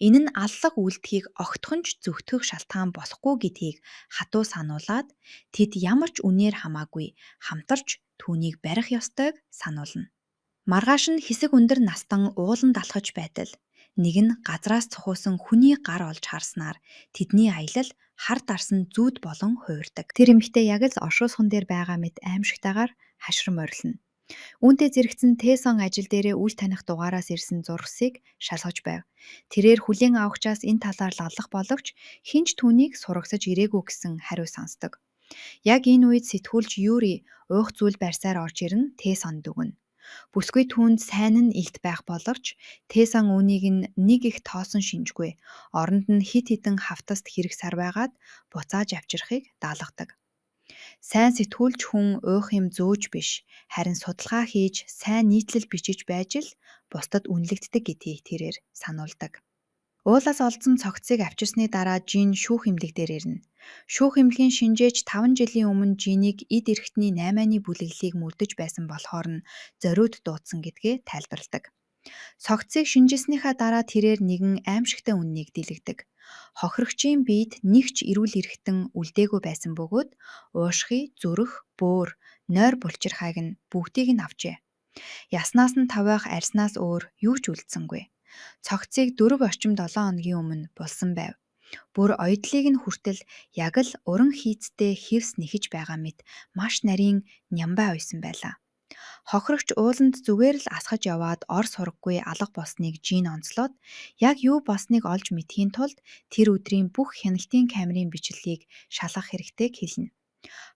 энэ нь аллах үйлдэлийг огтхон ч зөвтгөх шалтгаан болохгүй гэдгийг хатуу сануулад тэд ямар ч үнээр хамаагүй хамтарч түүнийг барих ёстойг сануулна. Маргааш нь хэсэг өндөр настан ууланд алхаж байтал Нэг нь газраас цохиусан хүний гар олж харснаар тэдний аялал хар дарсан зүүд болон хуурдаг. Тэр эмэгтэй яг л оршуусхан дээр байгаа мэт аимшигтайгаар хашрам орилно. Үүнтэй зэрэгцэн Тэсон ажил дээрээ үл таних дугаараас ирсэн зургасыг шалгаж байв. Тэрээр хүлээн авахчаас энэ талаар лаллах боловч хинч түүнийг сургасаж ирээгүй гэсэн хариу сонсдог. Яг энэ үед сэтгүүлч Юри уух зүйл барьсаар орж ирэн Тэсонд дүгнэ. Бүсгүй түүнд сайн нь илт байх боловч Тэсон үүнийг нэг их тоосон шинжгүй. Оронд нь хит хитэн хавтаст хэрэг сар байгаад буцааж авчрахыг даалгадаг. Сайн сэтгүүлч хүн уух юм зөөж биш, харин судалгаа хийж сайн нийтлэл бичиж байж л бусдад үнэлэгддэг гэдгийг тэрээр сануулдаг. Уулаас олдсон цогцыг авчирсны дараа Жин шүүх эмнэлэг дээр ирнэ. Шүүх эмнэлгийн шинжээч 5 жилийн өмнө Жинийг эд эрхтний 8-ны бүлэглэлийг мөрдөж байсан болохоор нь зориуд дуудсан гэдгээ тайлбарладаг. Цогцыг шинжилснийхаа дараа тэрээр нэгэн аимшигтай үннийг дэлгэдэг. Хохирогчийн биед нэг ч эрүүл эрхтэн үлдээгүй байсан бөгөөд уушхий, зүрх, бөөр, нойр булчирхайг нь бүгдийг нь авчээ. Яснаас нь тавиах арьснаас өөр юу ч үлдсэнгүй. Цогцыг 4 орчим 7 хоногийн өмнө булсан байв. Бүр оёдлыг нь хүртэл яг л уран хийцтэй хевс нэхэж байгаа мэт маш нарийн нямбай ойсон байлаа. Хохирогч ууланд зүгээр л асгаж яваад ор сураггүй алга болсныг Жин онцлоод яг юу болсныг олж мэдхийн тулд тэр өдрийн бүх хяналтын камерын бичлэгийг шалгах хэрэгтэйг хэлнэ.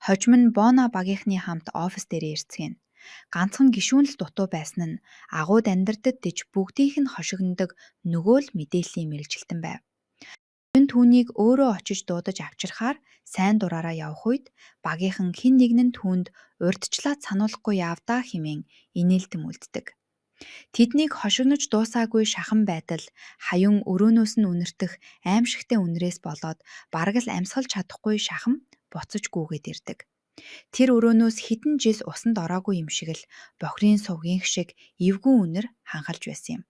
Хожим нь Бона багийнхны хамт офис дээр ирцгэн. Ганцхан гишүүн л дутуу байсан нь агууд амьдрдад дэж бүгдийнх нь хошигнодог нөгөө л мэдээллийн мэргэжилтэн байв. Түүнийг өөрөө очиж дуудаж авчирхаар сайн дураараа явах үед багийнхан хэн нэгэн нь түүнд урьдчилаад сануулахгүй явдаа хэмээн инээлдэн үлддэг. Тэднийг хошигнож дуусаагүй шахан байтал хаяун өрөөнөөс нь үнэртэх аимшигтай үнрээс болоод бараг л амьсгалж чадахгүй шахам буцаж гүгээд ирдэг. Тэр өрөөнөөс хэдэн жил усанд ороогүй юм шиг л бохирын сувгийн шиг эвгүй үнэр ханхалж байсан юм.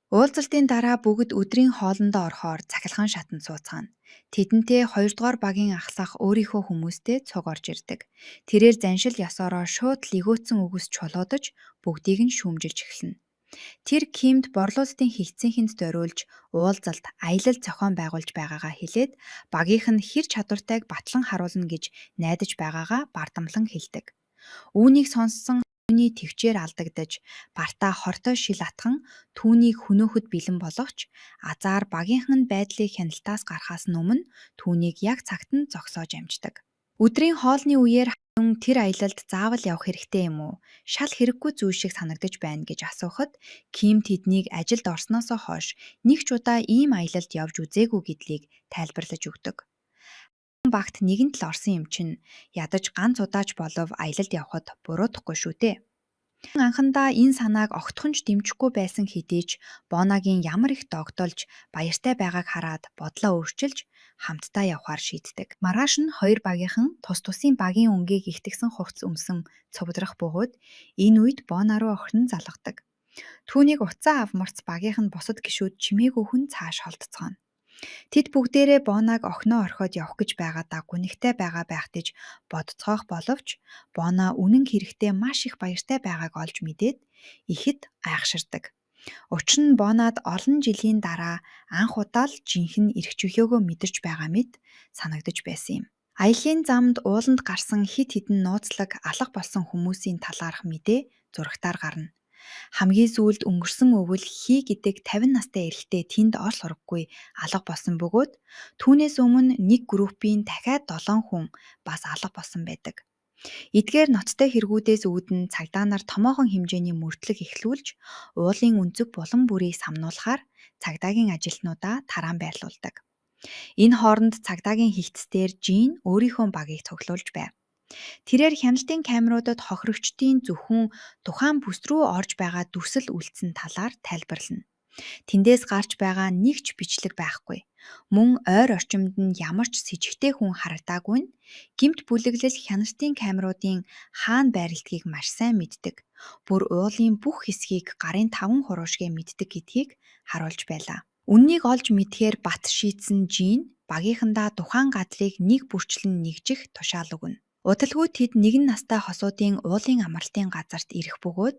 Уулзалтын дараа бүгд өдрийн хоолндоо орохоор цахилгаан шатанд сууцгаана. Тэдэнтэй 2 дугаар багийн ахлах өөрийнхөө хүмүүстэй цуг орж ирдэг. Тэрээр заншил ёсороо шууд лигөөцсөн үгс чулуудаж бүгдийг нь шүүмжилж эхэлнэ. Тэр Кимд борлуулалтын хилцэнхэнд зориулж уулзалт, аялал зохион байгуулж байгаагаа хэлээд багийнх нь хэр чадвартайг батлан харуулна гэж найдаж байгаагаа бардамлан хэлдэг. Үүнийг сонссон түүний төвчээр алдагдаж бартаа хортой шил атхан түүнийг хөнөөхөд бэлэн боловч азар багийнхан нь байдлыг хяналтаас гарахаас өмнө түүнийг яг цагт нь зогсоож амждаг. Өдрийн хоолны үеэр хаяун тэр аялалд заавал явах хэрэгтэй юм уу? Шал хэрэггүй зүйл шиг санагдаж байна гэж асуухад Ким тэднийг ажилд орсноосоо хойш нэг ч удаа ийм аялалд явж үзээгүй гэдгийг тайлбарлаж өгдөг. Багт нэгэн л орсон юм чинь ядаж ганц удаач болов аялалд явхад буруутахгүй шүү дээ. Анхандаа энэ санааг огтхонч дэмжихгүй байсан хэдий ч Бонагийн ямар их догдолж баяртай байгааг хараад бодлоо өөрчилж хамтдаа явхаар шийддэг. Маргааш нь 2 багийнхан тус тусын багийн өнгийг ихтгсэн хувцас өмсөн цувдрах бөгөөд энэ үед Бона руу охин залгадаг. Түүнийг уцаа авмарц багийнхан бусад гишүүд чимээгүй хүн цааш холдцгооно. Тэд бүгдээрээ Бонаг охиноо орхиод явах гэж байгаадаа гүнигтэй байгаа байх гэж бодцоох боловч Бона үнэн хэрэгтээ маш их баяртай байгааг олж мэдээд ихэд гайхширдаг. Учир нь Бонад олон жилийн дараа анх удаа л жинхэнэ эрх чөлөөгөө мэдэрч байгаа мэт санагдаж байсан юм. Аялын замд ууланд гарсан хит хитэн нууцлаг алга болсон хүмүүсийн талаарх мэдээ зурагтаар гарна. Хамгийн сүүлд өнгөрсөн өвөл Хий гэдэг 50 настай эрэгтэй тэнд ор сураггүй алга болсон бөгөөд түүнээс өмнө нэг группийн дахиад 7 хүн бас алга болсон байдаг. Эдгээр ноцтой хэрэгүүдээс үүдэн цагдаа нар томоохон хэмжээний мөрдлөг эхлүүлж уулын өнцөг булан бүрийг самнуулахаар цагдаагийн ажилтнуудаа тараан байрлуулдаг. Энэ хооронд цагдаагийн хигцээр Жин өөрийнхөө багийг цуглуулж байв. Тэрээр хяналтын камеруудад хохирогчдын зөвхөн тухайн бүс рүү орж байгаа дүрсэл үлдсэн талаар тайлбарлана. Тэндээс гарч байгаа нэг ч бичлэг байхгүй. Мөн ойр орчимд нь ямар ч сэжигтэй хүн харагдаагүй нь гэмт бүлэглэл хяналтын камеруудын хаана байрлдгийг маш сайн мэддэг. Бүр уулын бүх хэсгийг гарын 5 хуруушгээ мэддэг гэдгийг харуулж байлаа. Үннийг олж мэдхээр бат шийдсэн Жин багийнхандаа тухайн гадлыг нэг бүрчлэн нэгжих тушаал өгнө. Удалгүй тэд нэгэн настай хосуудын уулын амралтын газарт ирэх бөгөөд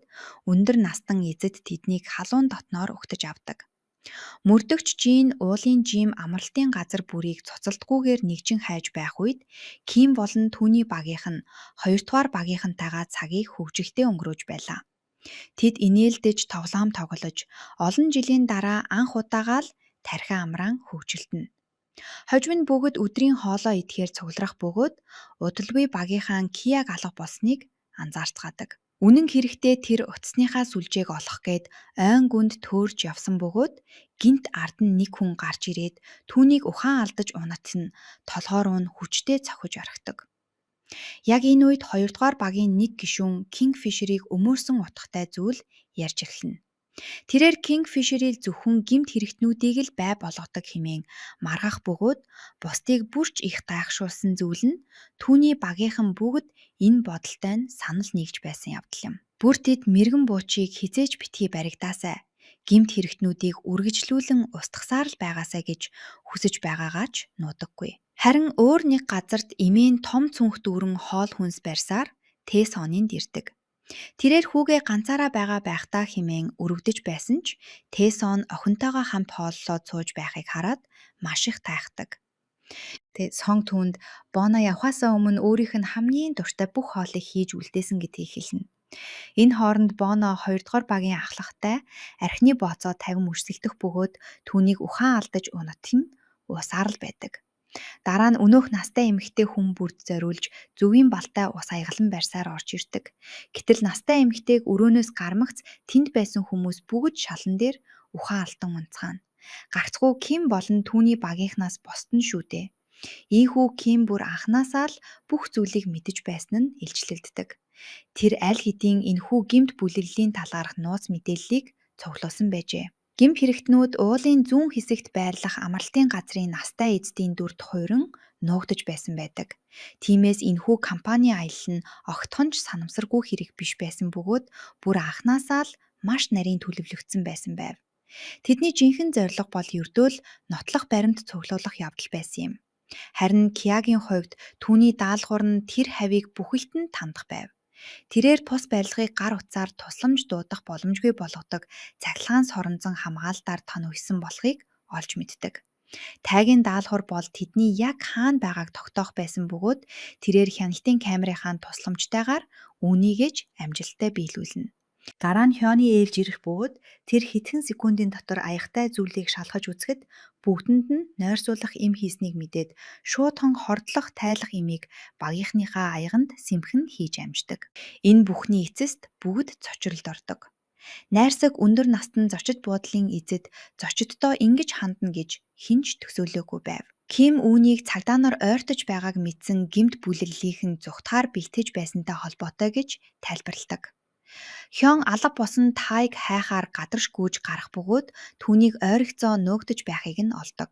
өндөр настан эзэд тэднийг халуун дотноор угтаж авдаг. Мөрдөгч Жин уулын жим амралтын газар бүрийг цоцолдгүйгээр нэгжин хайж байх үед Ким болон түүний багийнх нь хоёрдугаар багийнхантайгаа цагийг хөвжигдээ өнгөрөөж байлаа. Тэд инээлдэж тоглоом тоглож, олон жилийн дараа анх удаагаа л тархиан амраан хөгжилтөнө. Хожим нь бүгд өдрийн хоолоо идэхээр цугларах бөгөөд удалгүй багийнхаа Кияг алга болсныг анзаарцгаадаг. Үнэн хэрэгтээ тэр утасныхаа сүлжээг олох гээд ойн гүнд төөрж явсан бөгөөд гинт ард нь нэг хүн гарч ирээд түүнийг ухаан алдаж унатна толгоор нь хүчтэй цохиж орхидог. Яг энэ үед хоёрдугаар багийн нэг гишүүн Кингфишерийг өмөөрсөн утгатай зүйл ярьж эхэлнэ. Тэрээр Кингфишерийг зөвхөн гэмт хэрэгтнүүдийг л бай болгодог хэмээн маргах бөгөөд бусдыг бүрч их гайхшуулсан зүйл нь түүний багийнхан бүгд энэ бодолтой нь санал нийгж байсан явдал юм. Бүр тэд мэргэн буучийг хизээж битгий баригдаасай, гэмт хэрэгтнүүдийг үргэлжлүүлэн устгасаар л байгаасай гэж хүсэж байгаагаа ч нуудаггүй. Харин өөр нэг газарт эмээн том цүнх дүүрэн хоол хүнс барьсаар Тэсонинд ирдэг. Тэрээр хүүгээ ганцаараа байгаа байхдаа хэмээн өрөвдөж байсан ч Тэсон охинтойгоо хамт хооллоод сууж байхыг хараад маш их тайхдаг. Тэгээд Сон түүнд Бона явхаасаа өмнө өөрийнх нь хамгийн дуртай бүх хоолыг хийж үлдээсэн гэдгийг хэлнэ. Энэ хооронд Боно хоёрдугаар багийн ахлагтай архины бооцоо тавин мөрсөлдөх бөгөөд түүнийг ухаан алдаж унатна уусаар л байдаг. Дараа нь өнөөх настай эмэгтэй хүн бүрд зориулж зөвийн балтай ус аягалан барьсаар орж ирдэг. Гэтэл настай эмэгтэйг өрөөнөөс гармагц тэнд байсан хүмүүс бүгд шалан дээр ухаан алтан унцгаана. Гарцгүй Ким болон түүний багийнхнаас босдно шүү дээ. Ийхүү Ким бүр анханасаа л бүх зүйлийг мэдэж байсан нь илчлэгддэг. Тэр аль хэдийн энэхүү гэмт бүлэглэлийн талаарх нууц мэдээллийг цуглуулсан байжээ. Гэмт хэрэгтнүүд уулын зүүн хэсэгт байрлах амралтын газрын настай эзэдийн дүрд хуурин нуугдаж байсан байдаг. Тиймээс энэхүү компани аялал нь огтхон ч санамсаргүй хэрэг биш байсан бөгөөд бүр анханасаа л маш нарийн төлөвлөгдсөн байсан байв. Тэдний жинхэнэ зорилго бол ердөө л нотлох баримт цуглуулах явдал байсан юм. Харин Киягийн хувьд түүний даалгавар нь тэр хавийг бүхэлд нь тандах байв. Тэрээр тус барилгыг гар утсаар тусламж дуудах боломжгүй болгодог цахилгаан соронзон хамгаалтаар тоногдсон болохыг олж мэддэг. Тайгийн даалгавар бол тэдний яг хаана байгааг тогтоох байсан бөгөөд тэрээр хяналтын камерынхаа тусламжтайгаар үүнийгэж амжилттай биелүүлнэ. Дараа нь Хёны ээлж ирэх бөгөөд тэр хэдхэн секундын дотор аягтай зүйлийг шалгаж үзэхэд бүгдэнд нь нойрсуулах эм хийснийг мэдээд шуудхан хордлох тайлах эмийг багийнхныхаа аяганд сэмхэн хийж амждаг. Энэ бүхний эцэст бүгд цочролд ордог. Найрсаг өндөр настан зочид буудлын эзэд зочиддоо ингэж хандна гэж хинч төсөөлөөгүй байв. Ким үүнийг цагдаа нар ойртож байгааг мэдсэн гэмт бүлэглэлийнхэн зүгтгаар бэлтэж байсантай холбоотой гэж тайлбарладаг. Хён алга босон Тайг хайхаар гадарш гүйж гарах бөгөөд түүнийг ойрогцоо нөөгдөж байхыг нь олдог.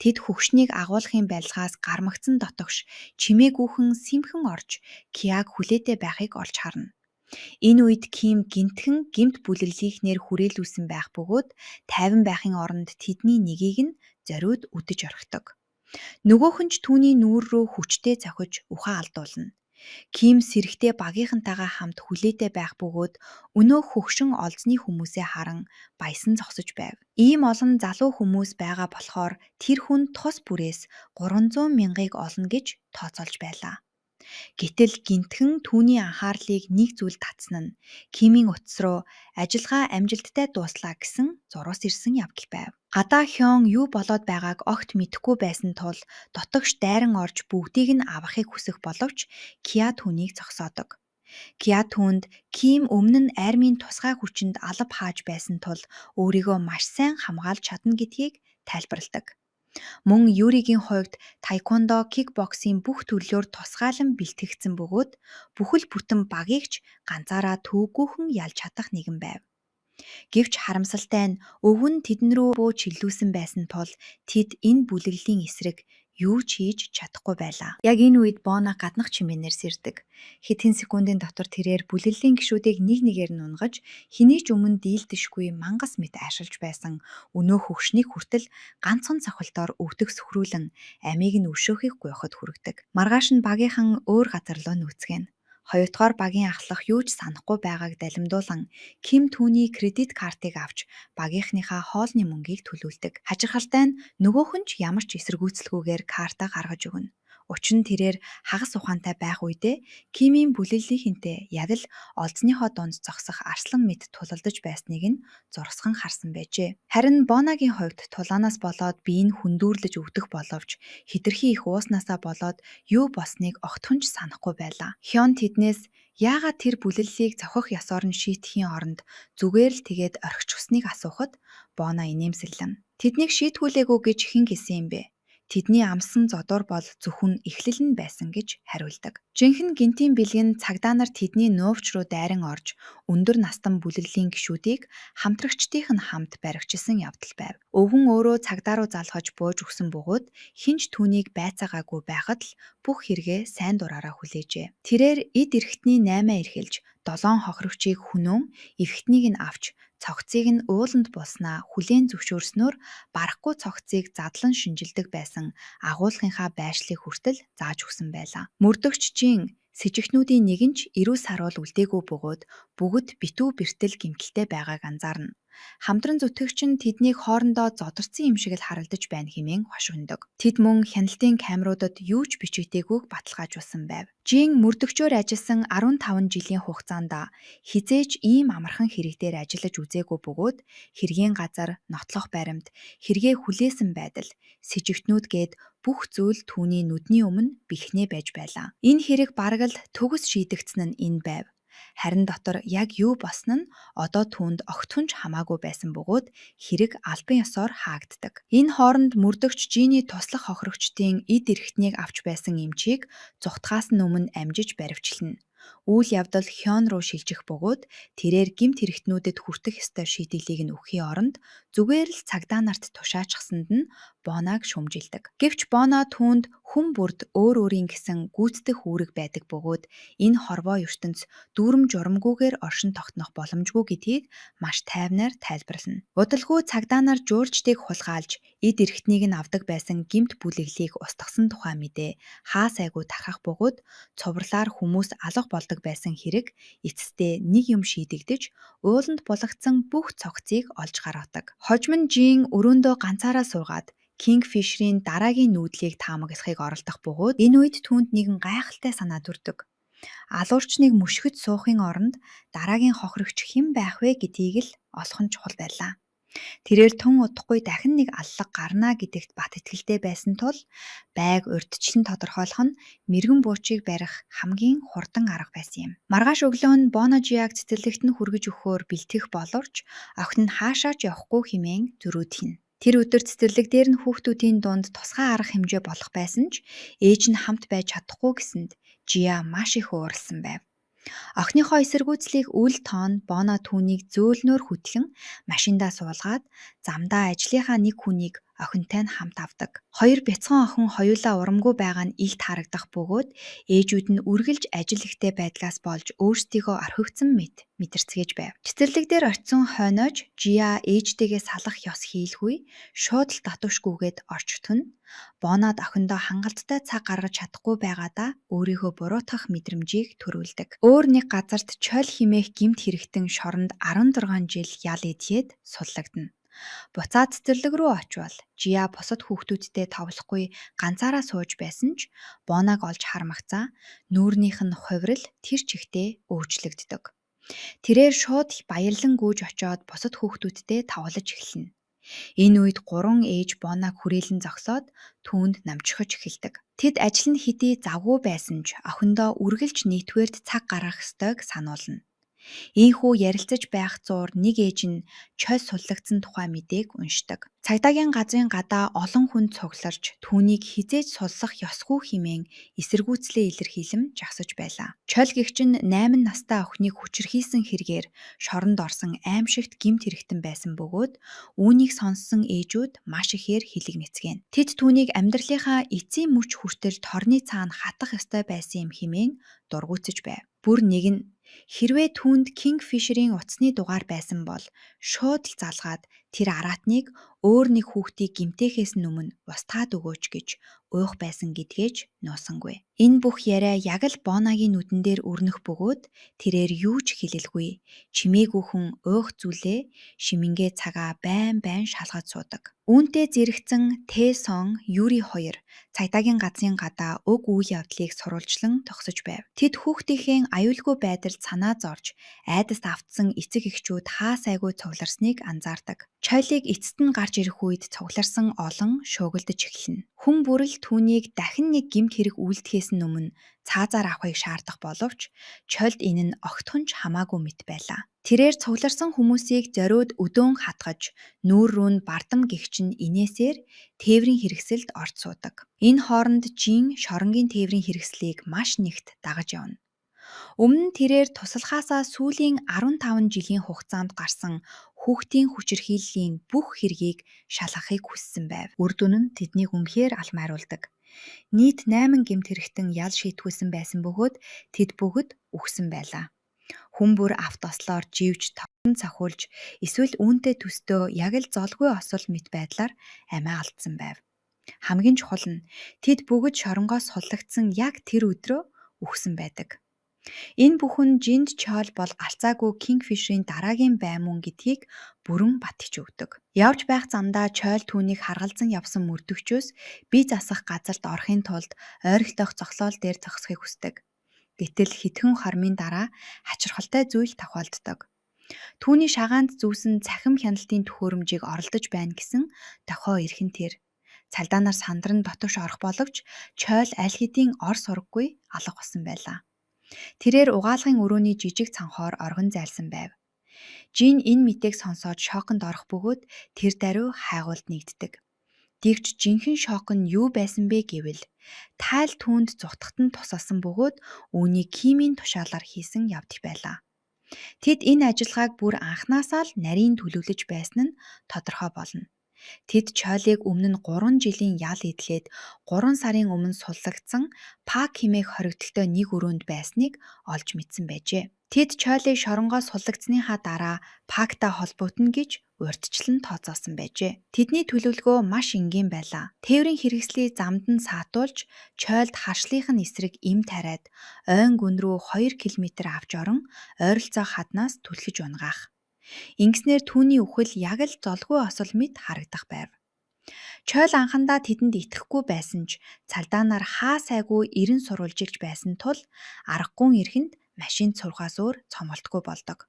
Тэд хөгшнийг агуулгын барилгаас гармагцсан дотогш чимээгүйхэн сэмхэн орж Кияг хүлээдэй байхыг олж харна. Энэ үед Ким гинтхэн гэмт бүлэглэлийнхнэр хүрээлүүлсэн байх бөгөөд тайван байхын оронд тэдний нэгийг нь зориуд үдэж орхидог. Нөгөөх нь ч түүний нүүр рүү хүчтэй цохиж ухаан алдуулна. Ким сэрэгтэй багийнхантайгаа хамт хүлээдэй байх бөгөөд өнөө хөгшин олзны хүмүүсээ харан баясан зогсож байв. Ийм олон залуу хүмүүс байгаа болохоор тэр хүн тус бүрээс 300 мянгаыг олно гэж тооцоолж байлаа. Гэтэл гинтхэн түүний анхаарлыг нэг зүйл татсан нь Кимийн утас руу ажиллагаа амжилттай дууслаа гэсэн зурус ирсэн явдал байв. Гадаа Хён юу болоод байгааг огт мэдэхгүй байсан тул дотогш дайран орж бүгдийг нь авахыг хүсэх боловч Кия түүнийг зогсоодог. Кия түүнд Ким өмнө нь армийн тусгай хүчинд алба хааж байсан тул өөрийгөө маш сайн хамгаалж чадна гэдгийг тайлбарладаг. Мөн Юригийн хувьд тайквондо, кикбоксийн бүх төрлөөр тусгайлан бэлтгэгдсэн бөгөөд бүхэл бүтэн багийг ч ганцаараа төвгүйхэн ялж чадах нэгэн байв. Гэвч харамсалтай нь өв нь тэдэн рүү чиглүүлсэн байсан тул тэд энэ бүлэглэлийн эсрэг юу ч хийж чадахгүй байлаа. Яг энэ үед Бона гаднах чимээнээр сэрдэг. Хэдхэн секундын дотор тэрээр бүлэглэлийн гишүүдийг нэг нэгээр нь унгаж хэний ч өмнө дийлдэшгүй мангас мэт аашилж байсан өнөө хөгшнийг хүртэл ганцхан цохилтоор өвдөх сөхрүүлэн амийг нь өшөөхийг гуйхад хүргэдэг. Маргааш нь багийнхан өөр газар руу нүүцгэн. Хоёрдугаар багийн ахлах юу ч санахгүй байгааг далимдуулан Ким түүний кредит картыг авч багийнхныхаа хоолны мөнгийг төлөвлөдөг. Хачирхалтай нь нөгөөх нь ч ямар ч эсэргүүцэлгүйгээр картаа гаргаж өгнө. Учир нь тэрээр хагас ухаантай байх үедээ Кимийн бүлэглэлийнхэнтэй яг л олзныхоо дунд зогсох арслан мэд тулалдаж байсныг нь зурсхан харсан байжээ. Харин Бонагийн хувьд тулаанаас болоод бие нь хүндүүрлэж өвдөх боловч хэтэрхий их ууснасаа болоод юу болсныг огтхон ч санахгүй байлаа. Хён тэднээс яагаад тэр бүлэглэлийг зохих ёсоор нь шийтгэхийн оронд зүгээр л тэгээд орхичихсныг асуухад Бона инээмсэглэн "Тэднийг шийтгүүлээгүй гэж хэн хэлсэн юм бэ? Тэдний амсан зодуур бол зөвхөн эхлэл нь байсан" гэж хариулдаг. Жинхэнэ гинтийн бэлгэн цагдаа нар тэдний нуувч руу дайран орж өндөр настан бүлэглэлийн гишүүдийг хамтрагчдийнх нь хамт баривчилсан явдал байв. Өвгөн өөрөө цагдаа руу залхаж бууж өгсөн бөгөөд хинч түүнийг байцаагаагүй байхад л бүх хэрэгээ сайн дураараа хүлээжээ. Тэрээр эд эрхтний 8 эрхэлж 7 хохирогчийг хөнөөн эрхтнийг нь авч цогцыг нь ууланд булснаа хүлээн зөвшөөрснөөр барахгүй цогцыг задлан шинжилдэг байсан агуулгынхаа байршлыг хүртэл зааж өгсөн байлаа. Мөрдөгч Жин сэжигтнүүдийн нэг нь ч эрүү саруул үлдээгүй бөгөөд бүгд битүү бэртэл гэмтэлтэй байгааг анзаарна. Хамтран зүтгэгч нь тэднийг хоорондоо зодорсон юм шиг л харагдаж байна хэмээн хошигндог. Тэд мөн хяналтын камеруудад юу ч бичигдээгүй баталгаажуулсан байв. Жин мөрдөгчөөр ажилласан 15 жилийн хугацаанд хизээж ийм амархан хэрэг дээр ажиллаж үзээгүй бөгөөд хэргийн газар, нотлох баримт, хэрэгээ хүлээсэн байдал, сэжигтнүүд гээд бүх зүйл түүний нүдний өмнө бэхнээ байж байлаа. Энэ хэрэг бараг л төгс шийдэгдсэн нь энэ байв. Харин дотор яг юу болсон нь одоо түүнд огтхон ч хамаагүй байсан бөгөөд хэрэг албан ёсоор хаагддаг. Энэ хооронд мөрдөгч Жиний туслах хохирогчдын эд эрхтнийг авч байсан эмчийг зүхтгаас нь өмнө амжиж баривчилна. Үйл явдал Хён руу шилжих бөгөөд тэрээр гэмт хэрэгтнүүдэд хүртэх ёстой шийдэлийг нь өгөхийн оронд зүгээр л цагдаа нарт тушаачсанд нь Бонаг шүмжилдэг. Гэвч Боно түүнд хүн бүрд өөр өөрийн гэсэн гүйцэтгэх үүрэг байдаг бөгөөд энэ хорвоо ертөнц дүүрм журамгүйгээр оршин тогтнох боломжгүй гэдгийг маш тайвнаар тайлбарлана. Удалгүй цагдаа нар жуурчдыг хулгайлж эд эрхтнийг нь авдаг байсан гэмт бүлэглэлийг устгасан тухай мэдээ хаа сайгүй тархах бөгөөд цувралаар хүмүүс алга болдог байсан хэрэг эцэстээ нэг юм шийдэгдэж ууланд булагдсан бүх цогцыг олж гаргадаг. Хожим нь Жин өрөөндөө ганцаараа суугаад Кингфишерийн дараагийн нүүдлийг таамаглахыг оролдох бөгөөд энэ үед түүнд нэгэн гайхалтай санаа төрдөг. Алуурчныг мөшгөж суухын оронд дараагийн хохирогч хэн байх вэ гэдгийг л олох нь чухал байлаа. Тэрээр тун удахгүй дахин нэг аллах гарна гэдэгт бат итгэлтэй байсан тул байг урьдчилан тодорхойлох нь мэргэн буучийг барих хамгийн хурдан арга байсан юм. Маргааш өглөө нь Боно Жиаг цэцэрлэгт нь хүргэж өгөхөөр бэлтгэх боловч охин нь хаашаач явахгүй хэмээн зөрүүдхийнэ. Тэр өдөр цэцэрлэг дээр нь хүүхдүүдийн дунд тусгай арга хэмжээ болох байсан ч ээж нь хамт байж чадахгүй гэсэнд Жиа маш их ууралсан байв. Охиныхоо эсэргүүцлийг үл тоон Боно түүнийг зөөлнөөр хөтлөн машиндаа суулгаад замдаа ажлынхаа нэг хүнийг охинтой нь хамт авдаг. Хоёр бяцхан охин хоёулаа урамгүй байгаа нь илт харагдах бөгөөд ээжүүд нь үргэлж ажил ихтэй байдлаас болж өөрсдийгөө орхигдсон мэт мэдэрцгээж байв. Цэцэрлэг дээр очисон хойноож Жиа ээжтэйгээ салах ёс хийлгүй шууд л татушгүйгээд орчтгоно. Бонод охиндоо хангалттай цаг гаргаж чадахгүй байгаадаа өөрийгөө буруутгах мэдрэмжийг төрүүлдэг. Өөр нэг газарт чойл химээх гэмт хэрэгтэн шоронд 16 жил ял идээд суллагдана. Буцаад цэцэрлэг рүү очивол Жиа бусад хүүхдүүдтэй товлохгүй ганцаараа сууж байсан ч Боног олж хармагцаа нүүрнийх нь хувирал тэр чигтээ өөрчлөгддөг. Тэрээр шууд баярлан гүйж очиод бусад хүүхдүүдтэй тавлаж эхэлнэ. Энэ үед 3 ээж Боног хүрээлэн зогсоод түүнд намжихаж эхэлдэг. Тэд ажил нь хэдий завгүй байсан ч охиндоо үргэлж нийтвэрд цаг гаргах ёстойг сануулна. Ийхүү ярилцаж байх зуур нэг ээж нь чой суллагдсан тухай мэдээг уншдаг. Цагдаагийн газрын гадаа олон хүн цугларч түүнийг хизээж суллах ёсгүй хэмээн эсэргүүцлээ илэрхийлэн жагсаж байлаа. Чойл гэгч нь 8 настай охиныг хүчирхийлсэн хэрэгээр шоронд орсон аимшигт гэмт хэрэгтэн байсан бөгөөд үүнийг сонссон ээжүүд маш ихээр хилэг нэцгэн. Тэд түүнийг амьдралынхаа эцсийн мөч хүртэл торны цаана хатах ёстой байсан юм хэмээн дургуутсаж байв. Бүр нэг нь хэрвээ түүнд Кингфишерийн утасны дугаар байсан бол шууд л залгаад Тэр араатныг өөр нэг хүүхдийг гэмтээхээс өмнө устгаад өгөөч гэж уйх байсан гэдгээч нуусангүй. Энэ бүх яриа яг л Бонагийн нүдэн дээр өрнөх бөгөөд тэрээр юу ч хэлэлгүй. Чимээгүйхэн уйх зүйлээ шимингээ цагаа байн шалгаж суудаг. Үүнтэй зэрэгцэн Тэсон, Юри хоёр цагдаагийн газрын гадаа уг үйл явдлыг сурвалжлан тогсож байв. Тэд хүүхдийнхээ аюулгүй байдалд санаа зовж айдаст автсан эцэг эхчүүд хаа сайгүй цугларсныг анзаардаг. Чойлыг эцэст нь гарч ирэх үед цугларсан олон шуугилдож эхэлнэ. Хүн бүрэл түүнийг дахин нэг гэмт хэрэг үйлдэхээс өмнө цаазаар авахыг шаардах боловч чойлд энэ нь огтхон ч хамаагүй мэт байлаа. Тэрээр цугларсан хүмүүсийг зориуд өдөөн хатгаж нүүр рүү нь бардам гэгчин инээсээр тээврийн хэрэгсэлд орж суудаг. Энэ хооронд Жин шоронгийн тээврийн хэрэгслийг маш нэгт дагаж явна. Өмнө нь тэрээр туслахаасаа сүүлийн 15 жилийн хугацаанд гарсан хүүхдийн хүчирхийллийн бүх хэргийг шалгахыг хүссэн байв. Үр дүн нь тэднийг үнэхээр алмайруулдаг. Нийт 8 гэмт хэрэгтэн ял шийтгүүлсэн байсан бөгөөд тэд бүгд үхсэн байлаа. Хүн бүр автослоор живж тогтон цохиулж эсвэл үүнтэй төстөө яг л золгүй осол мэт байдлаар амиа алдсан байв. Хамгийн чухал нь тэд бүгд шоронгоос суллагдсан яг тэр өдрөө үхсэн байдаг. Энэ бүхэн Жинд Чойл бол алцаагүй Кингфишерийн дараагийн бай мөн гэдгийг бүрэн батж өгдөг. Явж байх замдаа Чойл түүнийг харгалзан явсан мөрдөгчөөс бие засах газарт орохын тулд ойролцоох зогсоол дээр зогсохыг хүсдэг. Гэтэл хэдхэн хормын дараа хачирхалтай зүйл тохиолддог. Түүний шагаанд зүүсэн цахим хяналтын төхөөрөмжийг оролдож байна гэсэн дохио ирхэн тэр. Цалдаанаар сандран дотогш орох боловч Чойл аль хэдийн ор сураггүй алга болсон байлаа. Тэрээр угаалгын өрөөний жижиг цанхоор оргон зайлсан байв. Жин энэ мэдээг сонсоод шоконд орох бөгөөд тэр даруй хайгуулд нэгддэг. Тэгж жинхэнэ шок нь юу байсан бэ гэвэл тайл түүнд зүхтахт нь тусалсан бөгөөд үүнийг химийн тушаалаар хийсэн явдал байлаа. Тэд энэ ажиллагааг бүр анхнаасаа л нарийн төлөвлөж байсан нь тодорхой болно. Тэд Чойлыг өмнө нь 3 жилийн ял идлээд 3 сарын өмнө суллагдсан Пак хэмээх хоригдолтой нэг өрөөнд байсныг олж мэдсэн байжээ. Тэд Чойлыг шоронгоос суллагдсныхаа дараа Пактай холбогдно гэж урьдчилан тооцоосон байжээ. Тэдний төлөвлөгөө маш энгийн байлаа. Тээврийн хэрэгслийг замд нь саатуулж Чойлд харшлынхын эсрэг им тариад ойн гүн рүү 2 км авч орон ойролцоо хаднаас түлхэж унгаах. Ингэснээр түүний үхэл яг л золгүй осол мэт харагдах байв. Чойл анхандаа тэдэнд итгэхгүй байсан ч цалдаанаар хаа сайгүй эрен сурвалжилж байсан тул аргагүй эрхэнд машин цурхаас өөр цомолтгүй болдог.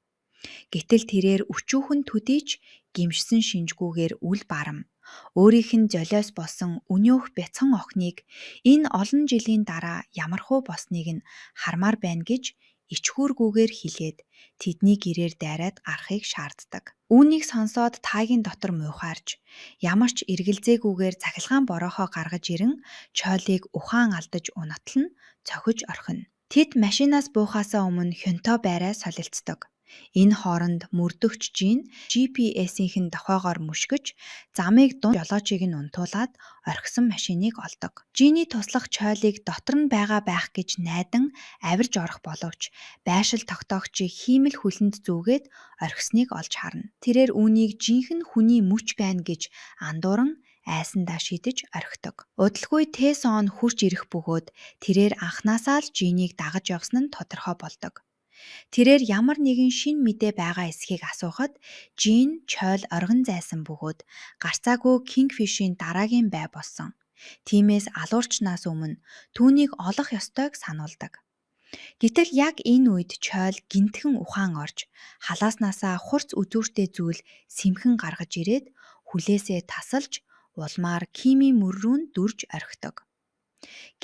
Гэтэл тэрээр өчүүхэн төдийч гимшсэн шинжгүүгээр үл барам. Өөрийнх нь золиос болсон өнөөх бяцхан охиныг энэ олон жилийн дараа ямархуу босныг нь хармаар байна гэж ичхүүргүүгээр хэлээд тэдний гэрээр дайраад гарахыг шаарддаг. Үүнийг сонсоод таагийн дотор муухаарч ямар ч эргэлзээгүйгээр цахилгаан бороохоо гаргаж ирэн Чойлыг ухаан алдаж унатлан цохиж орхино. Тэд машинаас буухаасаа өмнө хёнтоо байраа солилцдог. Энэ хооронд мөрдөгч Жин GPS-ийн дохоогоор мушгиж замыг дунд жолоочийг нь унтуулад орхисон машиныг олдог. Жиний туслах Чойлыг дотор нь байгаа байх гэж найдан авирж орох боловч байшил тогтоогчийг хиймэл хүлэнд зүүгээд орхисныг олж харна. Тэрээр үүнийг жинхэнэ хүний мүч байна гэж андууран айсандаа шидэж орхидог. Удалгүй Тэсон хурж ирэх бөгөөд тэрээр анхнаасаа л Жинийг дагаж явсан нь тодорхой болдог. Тэрээр ямар нэгэн шин мэдээ байгаа эсхийг асуухад Жин Чойл оргон зайсан бөгөөд гарцаагүй Кингфишийн дараагийн бай болсон. Тиймээс алуурчнаас өмнө түүнийг олох ёстойг сануулдаг. Гэтэл яг энэ үед Чойл гинтхэн ухаан орж халааснасаа хурц үзүүртэй зүйл сэмхэн гаргаж ирээд хүлээсээ тасалж улмаар Кимийн мөр рүү дүрж орхидог.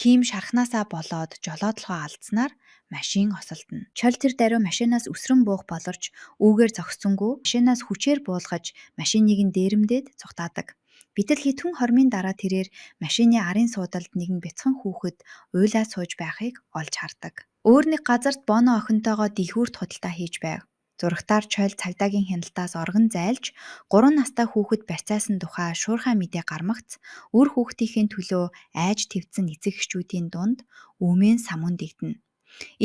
Ким шархнаасаа болоод жолоодлогоо алдснаар машин осолдно. Чойл тэр даруй машинаас өсрөн буух боловч үүгээр зогссонгүй машинаас хүчээр буулгаж машиныг нь дээрэмдээд цугтаадаг. Битэл хэдхэн хормын дараа тэрээр машины арын суудалд нэгэн бяцхан хүүхэд уйлаа сууж байхыг олж хардаг. Өөр нэг газарт Боно охинтойгоо дэлгүүрт худалдаа хийж байв. Зурагтаар Чойл цагдаагийн хяналтаас оргон зайлж 3 настай хүүхэд барьцаасан тухай шуурхай мэдээ гармагц үр хүүхдийнхээ төлөө айж твцэн эцэг эхчүүдийн дунд үмэн самун дэгдэнэ.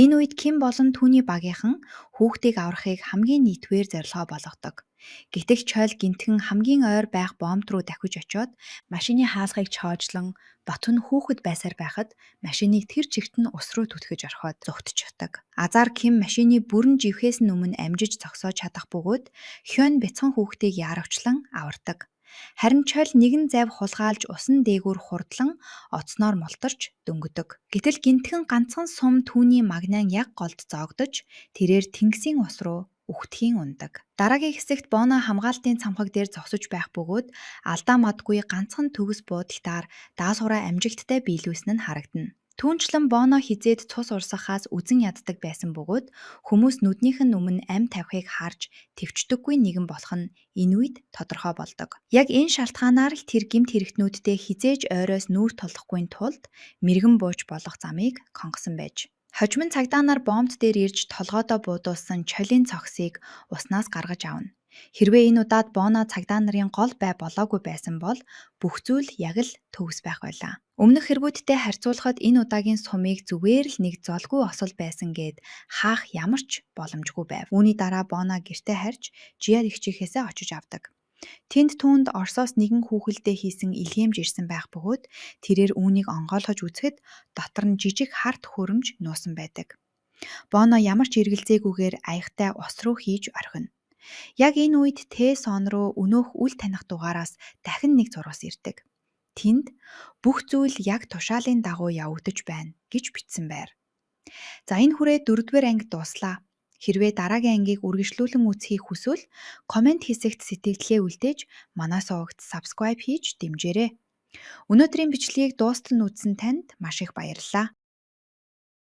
Энэ үед Ким болон түүний багийнхан хүүхдийг аврахыг хамгийн нийтвээр зорилгоо болгодог. Гэтэл чойл гинтхэн хамгийн ойр байх боомт руу дахиж очиод машины хаалгыг чоожлон бот нь хүүхэд байсаар байхад машиныг тэр чигт нь ус руу түтгэж орхиод зугтчихдаг. Азар Ким машины бүрэн живхээс өмнө амжиж зогсоож чадах бөгөөд Хён бяцхан хүүхдийг яаравчлан авардаг. Харин чойл нэгэн завь хулгайлж усан дээгүүр хурдлан оцноор мултарч дөнгөдөг. Гэтэл гинтхэн ганцхан сум түүний магнаан яг голд зоогдож тэрээр тэнгисийн ус руу үхтхийн ундаг. Дараагийн хэсэгт Боно хамгаалтын цамхаг дээр зогсож байх бөгөөд алдаа мадгүй ганцхан төгс буудалтаар даасгаараа амжилттай биелүүлсэн нь харагдана. Түүнчлэн Боно хизээд цус урсахаас үзен яддаг байсан бөгөөд хүмүүс нүднийх нь өмнө ам тавихыг харж төвчдөггүй нэгэн болох нь энэ үед тодорхой болдог. Яг энэ шалтгаанаар л тэр гэмт хэрэгтнүүдтэй хизээж ойроос нүүр тулахгүй тулд мэргэн бууж болох замыг конгосон байж. Хожим нь цагдаа нар бомбт дээр ирж толгойдоо буудуулсан чолын цогсыг уснаас гаргаж авна. Хэрвээ энэ удаад Боно цагдаа нарын гол бай болоогүй байсан бол бүх зүйл яг л төгс байх байлаа. Өмнөх хэрэгүүдтэй харьцуулахад энэ удаагийн сумыг зүгээр л нэг золгүй осол байсан гэд хаах ямар ч боломжгүй байв. Үүний дараа Боно гэртээ харж Жиад ихчийнхээсээ очиж авдаг. Тэнд түүнд Оросоос нэгэн хүүхэлдээ хийсэн илгээмж ирсэн байх бөгөөд тэрээр үүнийг онгойлгож үзэхэд дотор нь жижиг харт хөрөмж нуусан байдаг. Боно ямар ч эргэлзээгүйгээр аяхтай ус руу хийж орхино. Яг энэ үед Т-сон руу өнөөх үл таних дугаараас дахин нэг зурвас ирдэг. Тэнд бүх зүйл яг тушаалын дагуу явагдаж байна гэж бичсэн байр. За энэ хүрээ 4-р анги дууслаа. Хэрвээ дараагийн ангийг үргэлжлүүлэн үзхийг хүсвэл комент хэсэгт сэтгэлдээ үлдээж манай сувагт subscribe хийж дэмжээрэй. Өнөөдрийн бичлэгийг дуустал нь үзсэн танд маш их баярлалаа.